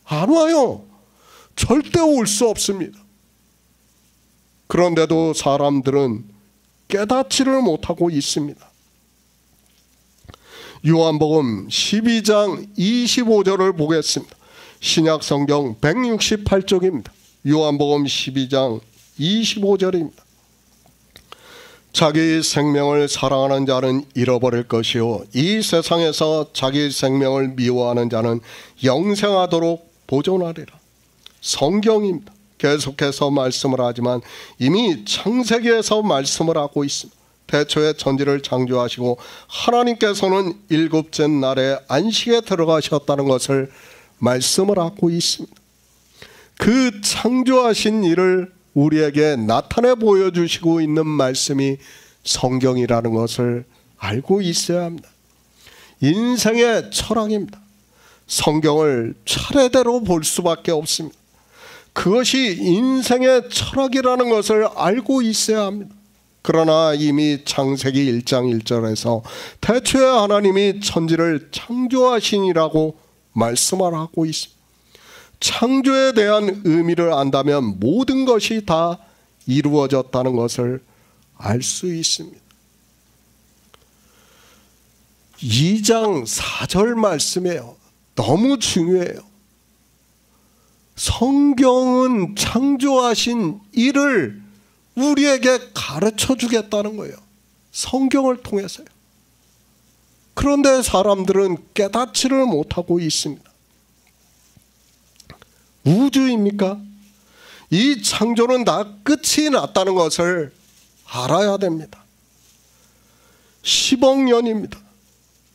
S1: 안 와요. 절대 올 수 없습니다. 그런데도 사람들은 깨닫지를 못하고 있습니다. 요한복음 12장 25절을 보겠습니다. 신약성경 168쪽입니다. 요한복음 12장 25절입니다. 자기 생명을 사랑하는 자는 잃어버릴 것이요 이 세상에서 자기 생명을 미워하는 자는 영생하도록 보존하리라. 성경입니다. 계속해서 말씀을 하지만 이미 창세기에서 말씀을 하고 있습니다. 태초에 천지를 창조하시고 하나님께서는 일곱째 날에 안식에 들어가셨다는 것을 말씀을 하고 있습니다. 그 창조하신 일을 우리에게 나타내 보여주시고 있는 말씀이 성경이라는 것을 알고 있어야 합니다. 인생의 철학입니다. 성경을 차례대로 볼 수밖에 없습니다. 그것이 인생의 철학이라는 것을 알고 있어야 합니다. 그러나 이미 창세기 1장 1절에서 태초에 하나님이 천지를 창조하시니라고 말씀을 하고 있습니다. 창조에 대한 의미를 안다면 모든 것이 다 이루어졌다는 것을 알 수 있습니다. 2장 4절 말씀이에요. 너무 중요해요. 성경은 창조하신 일을 우리에게 가르쳐 주겠다는 거예요. 성경을 통해서요. 그런데 사람들은 깨닫지를 못하고 있습니다. 우주입니까? 이 창조는 다 끝이 났다는 것을 알아야 됩니다. 10억 년입니다.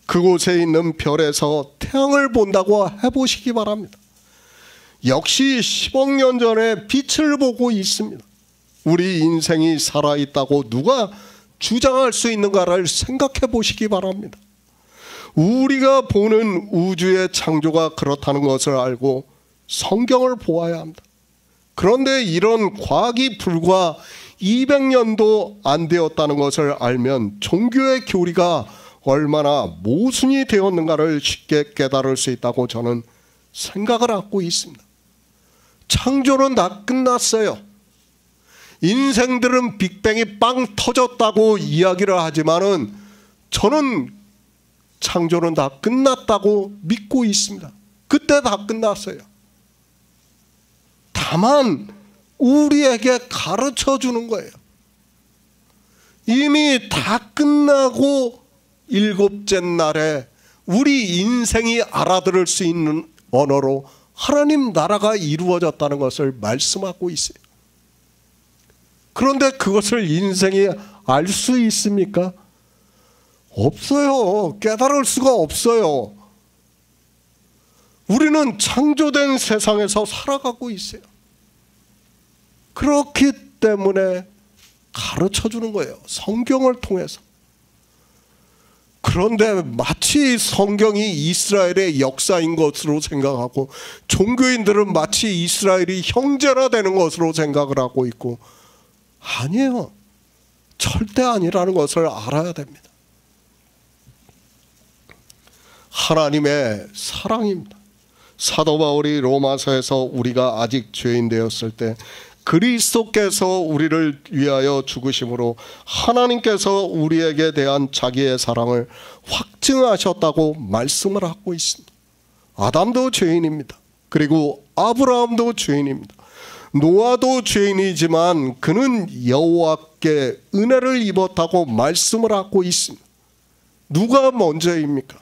S1: 그곳에 있는 별에서 태양을 본다고 해보시기 바랍니다. 역시 10억 년 전에 빛을 보고 있습니다. 우리 인생이 살아있다고 누가 주장할 수 있는가를 생각해 보시기 바랍니다. 우리가 보는 우주의 창조가 그렇다는 것을 알고 성경을 보아야 합니다. 그런데 이런 과학이 불과 200년도 안 되었다는 것을 알면 종교의 교리가 얼마나 모순이 되었는가를 쉽게 깨달을 수 있다고 저는 생각을 하고 있습니다. 창조는 다 끝났어요. 인생들은 빅뱅이 빵 터졌다고 이야기를 하지만은 저는 창조는 다 끝났다고 믿고 있습니다. 그때 다 끝났어요. 다만 우리에게 가르쳐 주는 거예요. 이미 다 끝나고 일곱째 날에 우리 인생이 알아들을 수 있는 언어로 하나님 나라가 이루어졌다는 것을 말씀하고 있어요. 그런데 그것을 인생이 알 수 있습니까? 없어요. 깨달을 수가 없어요. 우리는 창조된 세상에서 살아가고 있어요. 그렇기 때문에 가르쳐 주는 거예요. 성경을 통해서. 그런데 마치 성경이 이스라엘의 역사인 것으로 생각하고 종교인들은 마치 이스라엘이 형제화되는 것으로 생각을 하고 있고 아니에요. 절대 아니라는 것을 알아야 됩니다. 하나님의 사랑입니다. 사도 바울이 로마서에서 우리가 아직 죄인 되었을 때 그리스도께서 우리를 위하여 죽으심으로 하나님께서 우리에게 대한 자기의 사랑을 확증하셨다고 말씀을 하고 있습니다. 아담도 죄인입니다. 그리고 아브라함도 죄인입니다. 노아도 죄인이지만 그는 여호와께 은혜를 입었다고 말씀을 하고 있습니다. 누가 먼저입니까?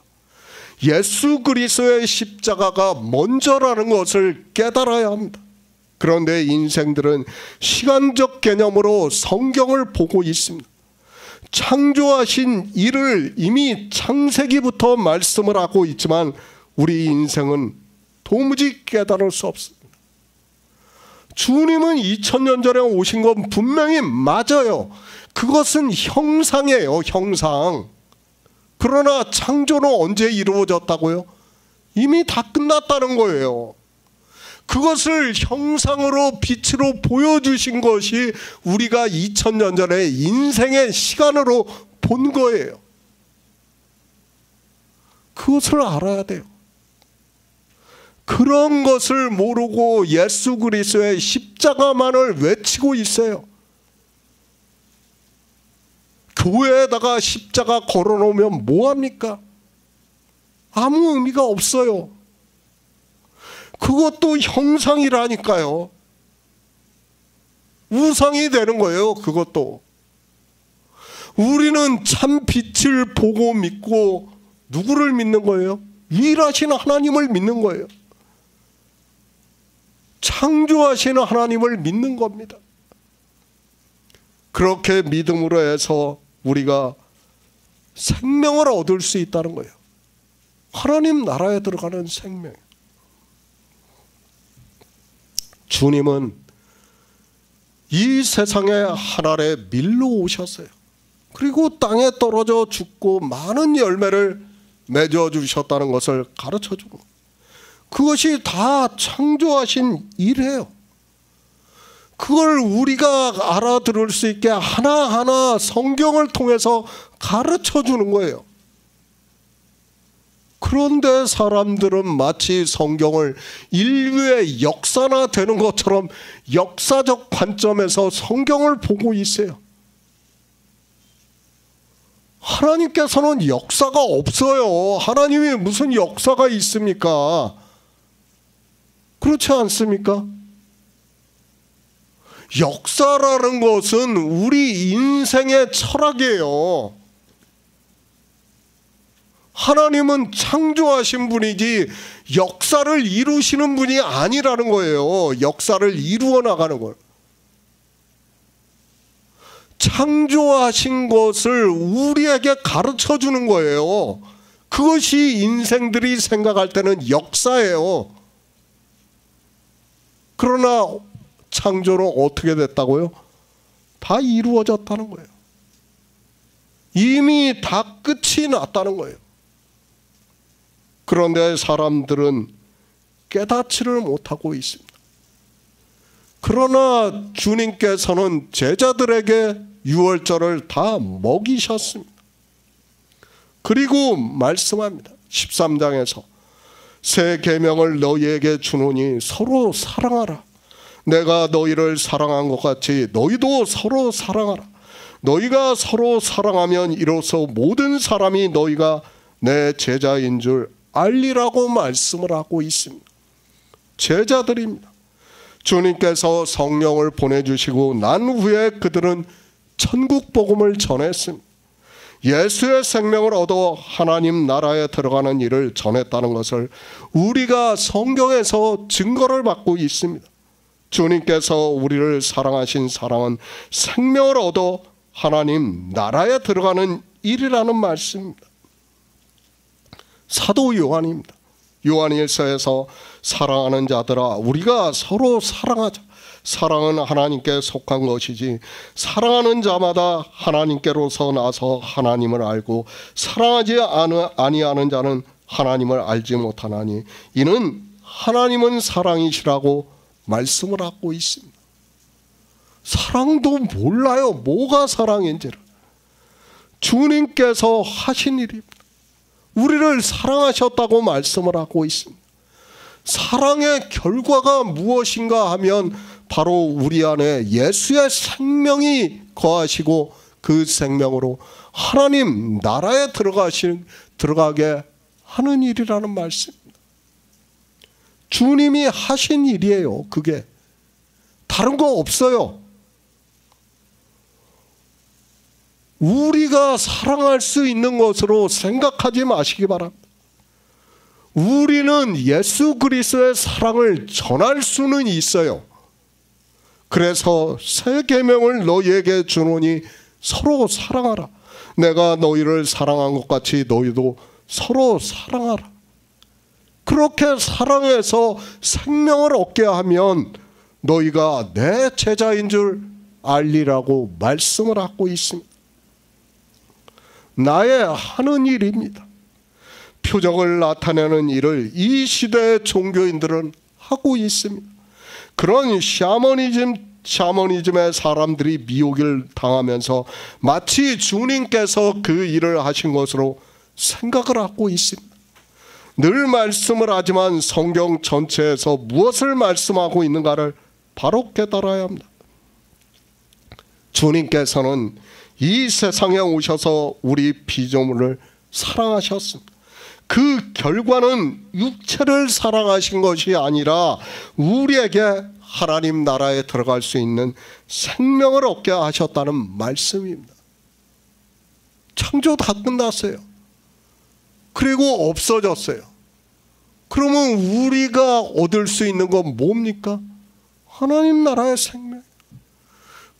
S1: 예수 그리스도의 십자가가 먼저라는 것을 깨달아야 합니다. 그런데 인생들은 시간적 개념으로 성경을 보고 있습니다. 창조하신 이를 이미 창세기부터 말씀을 하고 있지만 우리 인생은 도무지 깨달을 수 없습니다. 주님은 2000년 전에 오신 건 분명히 맞아요. 그것은 형상이에요, 형상. 그러나 창조는 언제 이루어졌다고요? 이미 다 끝났다는 거예요. 그것을 형상으로 빛으로 보여주신 것이 우리가 2000년 전에 인생의 시간으로 본 거예요. 그것을 알아야 돼요. 그런 것을 모르고 예수 그리스도의 십자가만을 외치고 있어요. 교회에다가 십자가 걸어놓으면 뭐합니까? 아무 의미가 없어요. 그것도 형상이라니까요. 우상이 되는 거예요. 그것도. 우리는 참 빛을 보고 믿고 누구를 믿는 거예요? 유일하신 하나님을 믿는 거예요. 창조하시는 하나님을 믿는 겁니다. 그렇게 믿음으로 해서 우리가 생명을 얻을 수 있다는 거예요. 하나님 나라에 들어가는 생명. 주님은 이 세상에 하늘에 밀로 오셨어요. 그리고 땅에 떨어져 죽고 많은 열매를 맺어 주셨다는 것을 가르쳐 주고, 그것이 다 창조하신 일이에요. 그걸 우리가 알아들을 수 있게 하나하나 성경을 통해서 가르쳐 주는 거예요. 그런데 사람들은 마치 성경을 인류의 역사나 되는 것처럼 역사적 관점에서 성경을 보고 있어요. 하나님께서는 역사가 없어요. 하나님이 무슨 역사가 있습니까? 그렇지 않습니까? 역사라는 것은 우리 인생의 철학이에요. 하나님은 창조하신 분이지 역사를 이루시는 분이 아니라는 거예요. 역사를 이루어 나가는 걸. 창조하신 것을 우리에게 가르쳐 주는 거예요. 그것이 인생들이 생각할 때는 역사예요. 그러나 창조는 어떻게 됐다고요? 다 이루어졌다는 거예요. 이미 다 끝이 났다는 거예요. 그런데 사람들은 깨닫지를 못하고 있습니다. 그러나 주님께서는 제자들에게 유월절을 다 먹이셨습니다. 그리고 말씀합니다. 13장에서 새 계명을 너희에게 주노니 서로 사랑하라. 내가 너희를 사랑한 것 같이 너희도 서로 사랑하라. 너희가 서로 사랑하면 이로써 모든 사람이 너희가 내 제자인 줄 알리라고 말씀을 하고 있습니다. 제자들입니다. 주님께서 성령을 보내주시고 난 후에 그들은 천국 복음을 전했습니다. 예수의 생명을 얻어 하나님 나라에 들어가는 일을 전했다는 것을 우리가 성경에서 증거를 받고 있습니다. 주님께서 우리를 사랑하신 사랑은 생명을 얻어 하나님 나라에 들어가는 일이라는 말씀입니다. 사도 요한입니다. 요한일서에서 사랑하는 자들아 우리가 서로 사랑하자. 사랑은 하나님께 속한 것이지 사랑하는 자마다 하나님께로서 나서 하나님을 알고 사랑하지 아니하는 자는 하나님을 알지 못하나니 이는 하나님은 사랑이시라고 말씀을 하고 있습니다. 사랑도 몰라요. 뭐가 사랑인지를. 주님께서 하신 일입니다. 우리를 사랑하셨다고 말씀을 하고 있습니다. 사랑의 결과가 무엇인가 하면 바로 우리 안에 예수의 생명이 거하시고 그 생명으로 하나님 나라에 들어가게 하는 일이라는 말씀입니다. 주님이 하신 일이에요. 그게 다른 거 없어요. 우리가 사랑할 수 있는 것으로 생각하지 마시기 바랍니다. 우리는 예수 그리스도의 사랑을 전할 수는 있어요. 그래서 새 계명을 너희에게 주노니 서로 사랑하라. 내가 너희를 사랑한 것 같이 너희도 서로 사랑하라. 그렇게 사랑해서 생명을 얻게 하면 너희가 내 제자인 줄 알리라고 말씀을 하고 있습니다. 나의 하는 일입니다. 표적을 나타내는 일을 이 시대의 종교인들은 하고 있습니다. 그런 샤머니즘의 사람들이 미혹을 당하면서 마치 주님께서 그 일을 하신 것으로 생각을 하고 있습니다. 늘 말씀을 하지만 성경 전체에서 무엇을 말씀하고 있는가를 바로 깨달아야 합니다. 주님께서는 이 세상에 오셔서 우리 피조물을 사랑하셨습니다. 그 결과는 육체를 사랑하신 것이 아니라 우리에게 하나님 나라에 들어갈 수 있는 생명을 얻게 하셨다는 말씀입니다. 창조 다 끝났어요. 그리고 없어졌어요. 그러면 우리가 얻을 수 있는 건 뭡니까? 하나님 나라의 생명.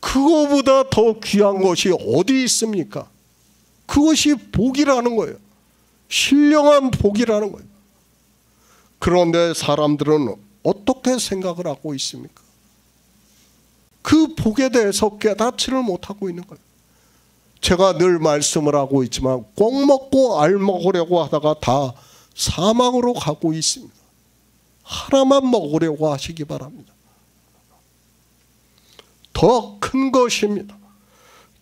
S1: 그거보다 더 귀한 것이 어디 있습니까? 그것이 복이라는 거예요. 신령한 복이라는 거예요. 그런데 사람들은 어떻게 생각을 하고 있습니까? 그 복에 대해서 깨닫지를 못하고 있는 거예요. 제가 늘 말씀을 하고 있지만 꼭 먹고 알 먹으려고 하다가 다 사망으로 가고 있습니다. 하나만 먹으려고 하시기 바랍니다. 더 큰 것입니다.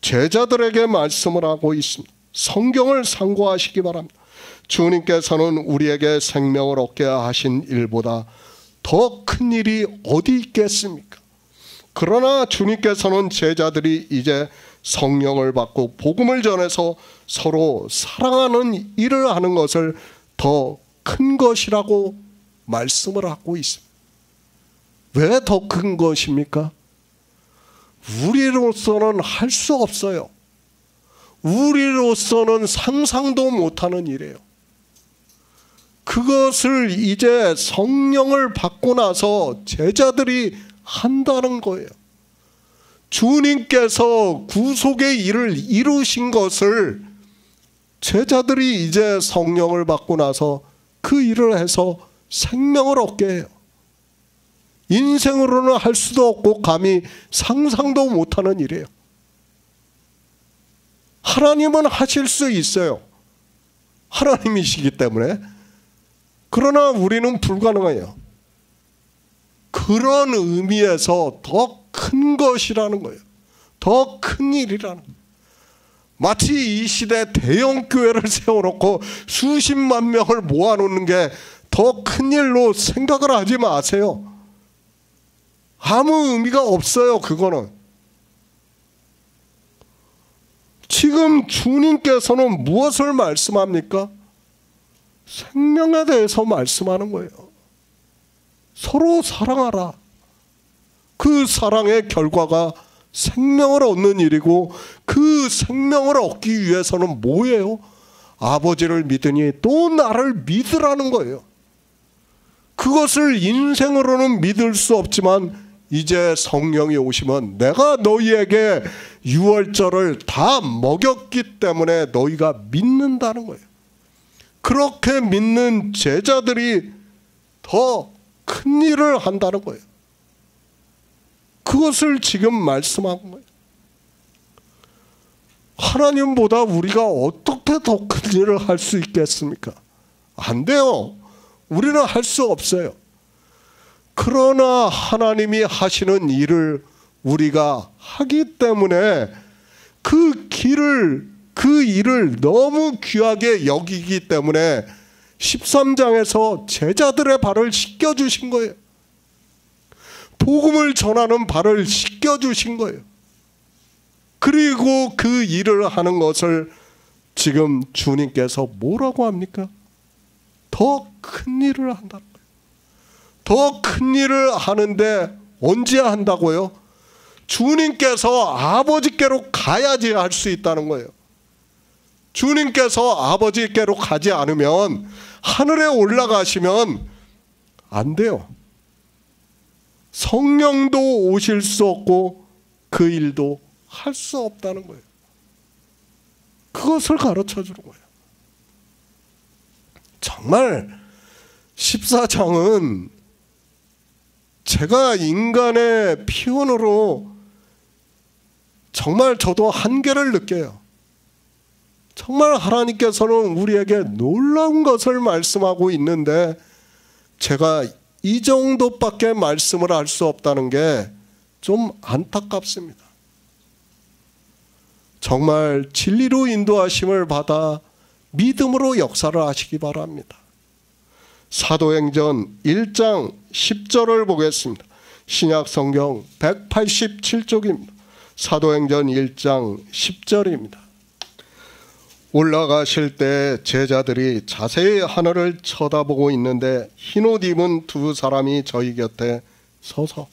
S1: 제자들에게 말씀을 하고 있습니다. 성경을 상고하시기 바랍니다. 주님께서는 우리에게 생명을 얻게 하신 일보다 더 큰 일이 어디 있겠습니까? 그러나 주님께서는 제자들이 이제 성령을 받고 복음을 전해서 서로 사랑하는 일을 하는 것을 더 큰 것이라고 말씀을 하고 있습니다. 왜 더 큰 것입니까? 우리로서는 할 수 없어요. 우리로서는 상상도 못하는 일이에요. 그것을 이제 성령을 받고 나서 제자들이 한다는 거예요. 주님께서 구속의 일을 이루신 것을 제자들이 이제 성령을 받고 나서 그 일을 해서 생명을 얻게 해요. 인생으로는 할 수도 없고 감히 상상도 못하는 일이에요. 하나님은 하실 수 있어요. 하나님이시기 때문에. 그러나 우리는 불가능해요. 그런 의미에서 더 큰 것이라는 거예요. 더 큰 일이라는 거예요. 마치 이 시대 대형 교회를 세워놓고 수십만 명을 모아놓는 게 더 큰 일로 생각을 하지 마세요. 아무 의미가 없어요. 그거는. 지금 주님께서는 무엇을 말씀합니까? 생명에 대해서 말씀하는 거예요. 서로 사랑하라. 그 사랑의 결과가 생명을 얻는 일이고 그 생명을 얻기 위해서는 뭐예요? 아버지를 믿으니 또 나를 믿으라는 거예요. 그것을 인생으로는 믿을 수 없지만 이제 성령이 오시면 내가 너희에게 유월절을 다 먹였기 때문에 너희가 믿는다는 거예요. 그렇게 믿는 제자들이 더 큰 일을 한다는 거예요. 그것을 지금 말씀한 거예요. 하나님보다 우리가 어떻게 더 큰 일을 할 수 있겠습니까? 안 돼요. 우리는 할 수 없어요. 그러나 하나님이 하시는 일을 우리가 하기 때문에 그 일을 너무 귀하게 여기기 때문에 13장에서 제자들의 발을 씻겨주신 거예요. 복음을 전하는 발을 씻겨주신 거예요. 그리고 그 일을 하는 것을 지금 주님께서 뭐라고 합니까? 더 큰 일을 한다는 거예요. 더 큰 일을 하는데 언제 한다고요? 주님께서 아버지께로 가야지 할 수 있다는 거예요. 주님께서 아버지께로 가지 않으면, 하늘에 올라가시면 안 돼요. 성령도 오실 수 없고 그 일도 할 수 없다는 거예요. 그것을 가르쳐 주는 거예요. 정말 14장은 제가 인간의 피언으로 정말 저도 한계를 느껴요. 정말 하나님께서는 우리에게 놀라운 것을 말씀하고 있는데 제가 이 정도밖에 말씀을 할 수 없다는 게 좀 안타깝습니다. 정말 진리로 인도하심을 받아 믿음으로 역사를 하시기 바랍니다. 사도행전 1장 10절을 보겠습니다. 신약 성경 187쪽입니다. 사도행전 1장 10절입니다. 올라가실 때 제자들이 자세히 하늘을 쳐다보고 있는데 흰옷 입은 두 사람이 저희 곁에 서서,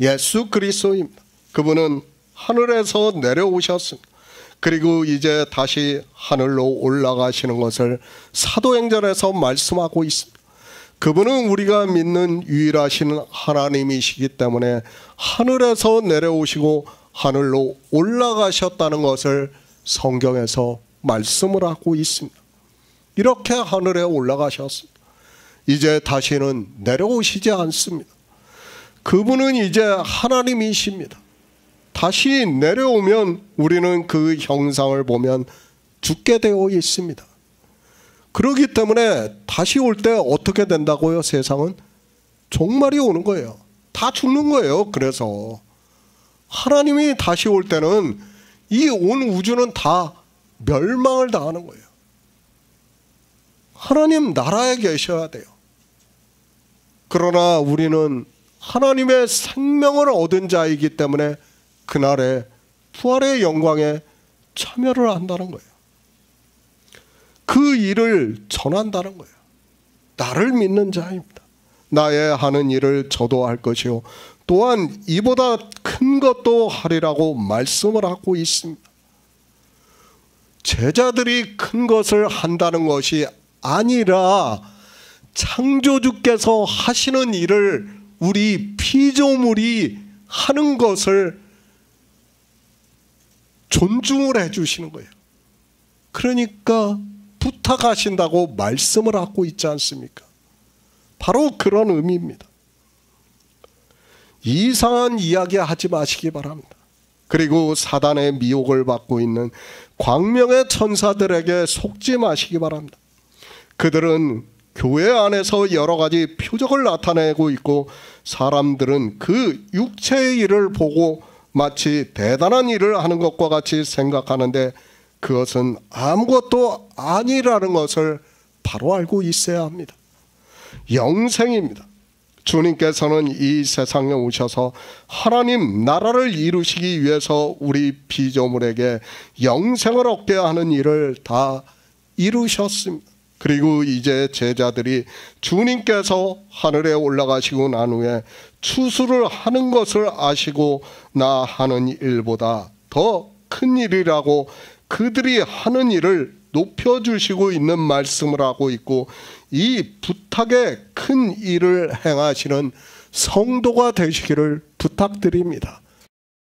S1: 예수 그리스도입니다. 그분은 하늘에서 내려오셨습니다. 그리고 이제 다시 하늘로 올라가시는 것을 사도행전에서 말씀하고 있습니다. 그분은 우리가 믿는 유일하신 하나님이시기 때문에 하늘에서 내려오시고 하늘로 올라가셨다는 것을 성경에서 말씀을 하고 있습니다. 이렇게 하늘에 올라가셨습니다. 이제 다시는 내려오시지 않습니다. 그분은 이제 하나님이십니다. 다시 내려오면 우리는 그 형상을 보면 죽게 되어 있습니다. 그렇기 때문에 다시 올 때 어떻게 된다고요? 세상은 종말이 오는 거예요. 다 죽는 거예요. 그래서 하나님이 다시 올 때는 이 온 우주는 다 멸망을 당하는 거예요. 하나님 나라에 계셔야 돼요. 그러나 우리는 하나님의 생명을 얻은 자이기 때문에 그날의 부활의 영광에 참여를 한다는 거예요. 그 일을 전한다는 거예요. 나를 믿는 자입니다. 나의 하는 일을 저도 할 것이요 또한 이보다 큰 것도 하리라고 말씀을 하고 있습니다. 제자들이 큰 것을 한다는 것이 아니라 창조주께서 하시는 일을 우리 피조물이 하는 것을 존중을 해주시는 거예요. 그러니까 부탁하신다고 말씀을 하고 있지 않습니까? 바로 그런 의미입니다. 이상한 이야기 하지 마시기 바랍니다. 그리고 사단의 미혹을 받고 있는 광명의 천사들에게 속지 마시기 바랍니다. 그들은 교회 안에서 여러 가지 표적을 나타내고 있고 사람들은 그 육체의 일을 보고 마치 대단한 일을 하는 것과 같이 생각하는데 그것은 아무것도 아니라는 것을 바로 알고 있어야 합니다. 영생입니다. 주님께서는 이 세상에 오셔서 하나님 나라를 이루시기 위해서 우리 피조물에게 영생을 얻게 하는 일을 다 이루셨습니다. 그리고 이제 제자들이 주님께서 하늘에 올라가시고 난 후에 추수를 하는 것을 아시고 나 하는 일보다 더 큰 일이라고 그들이 하는 일을 높여주시고 있는 말씀을 하고 있고 이 부탁에 큰 일을 행하시는 성도가 되시기를 부탁드립니다.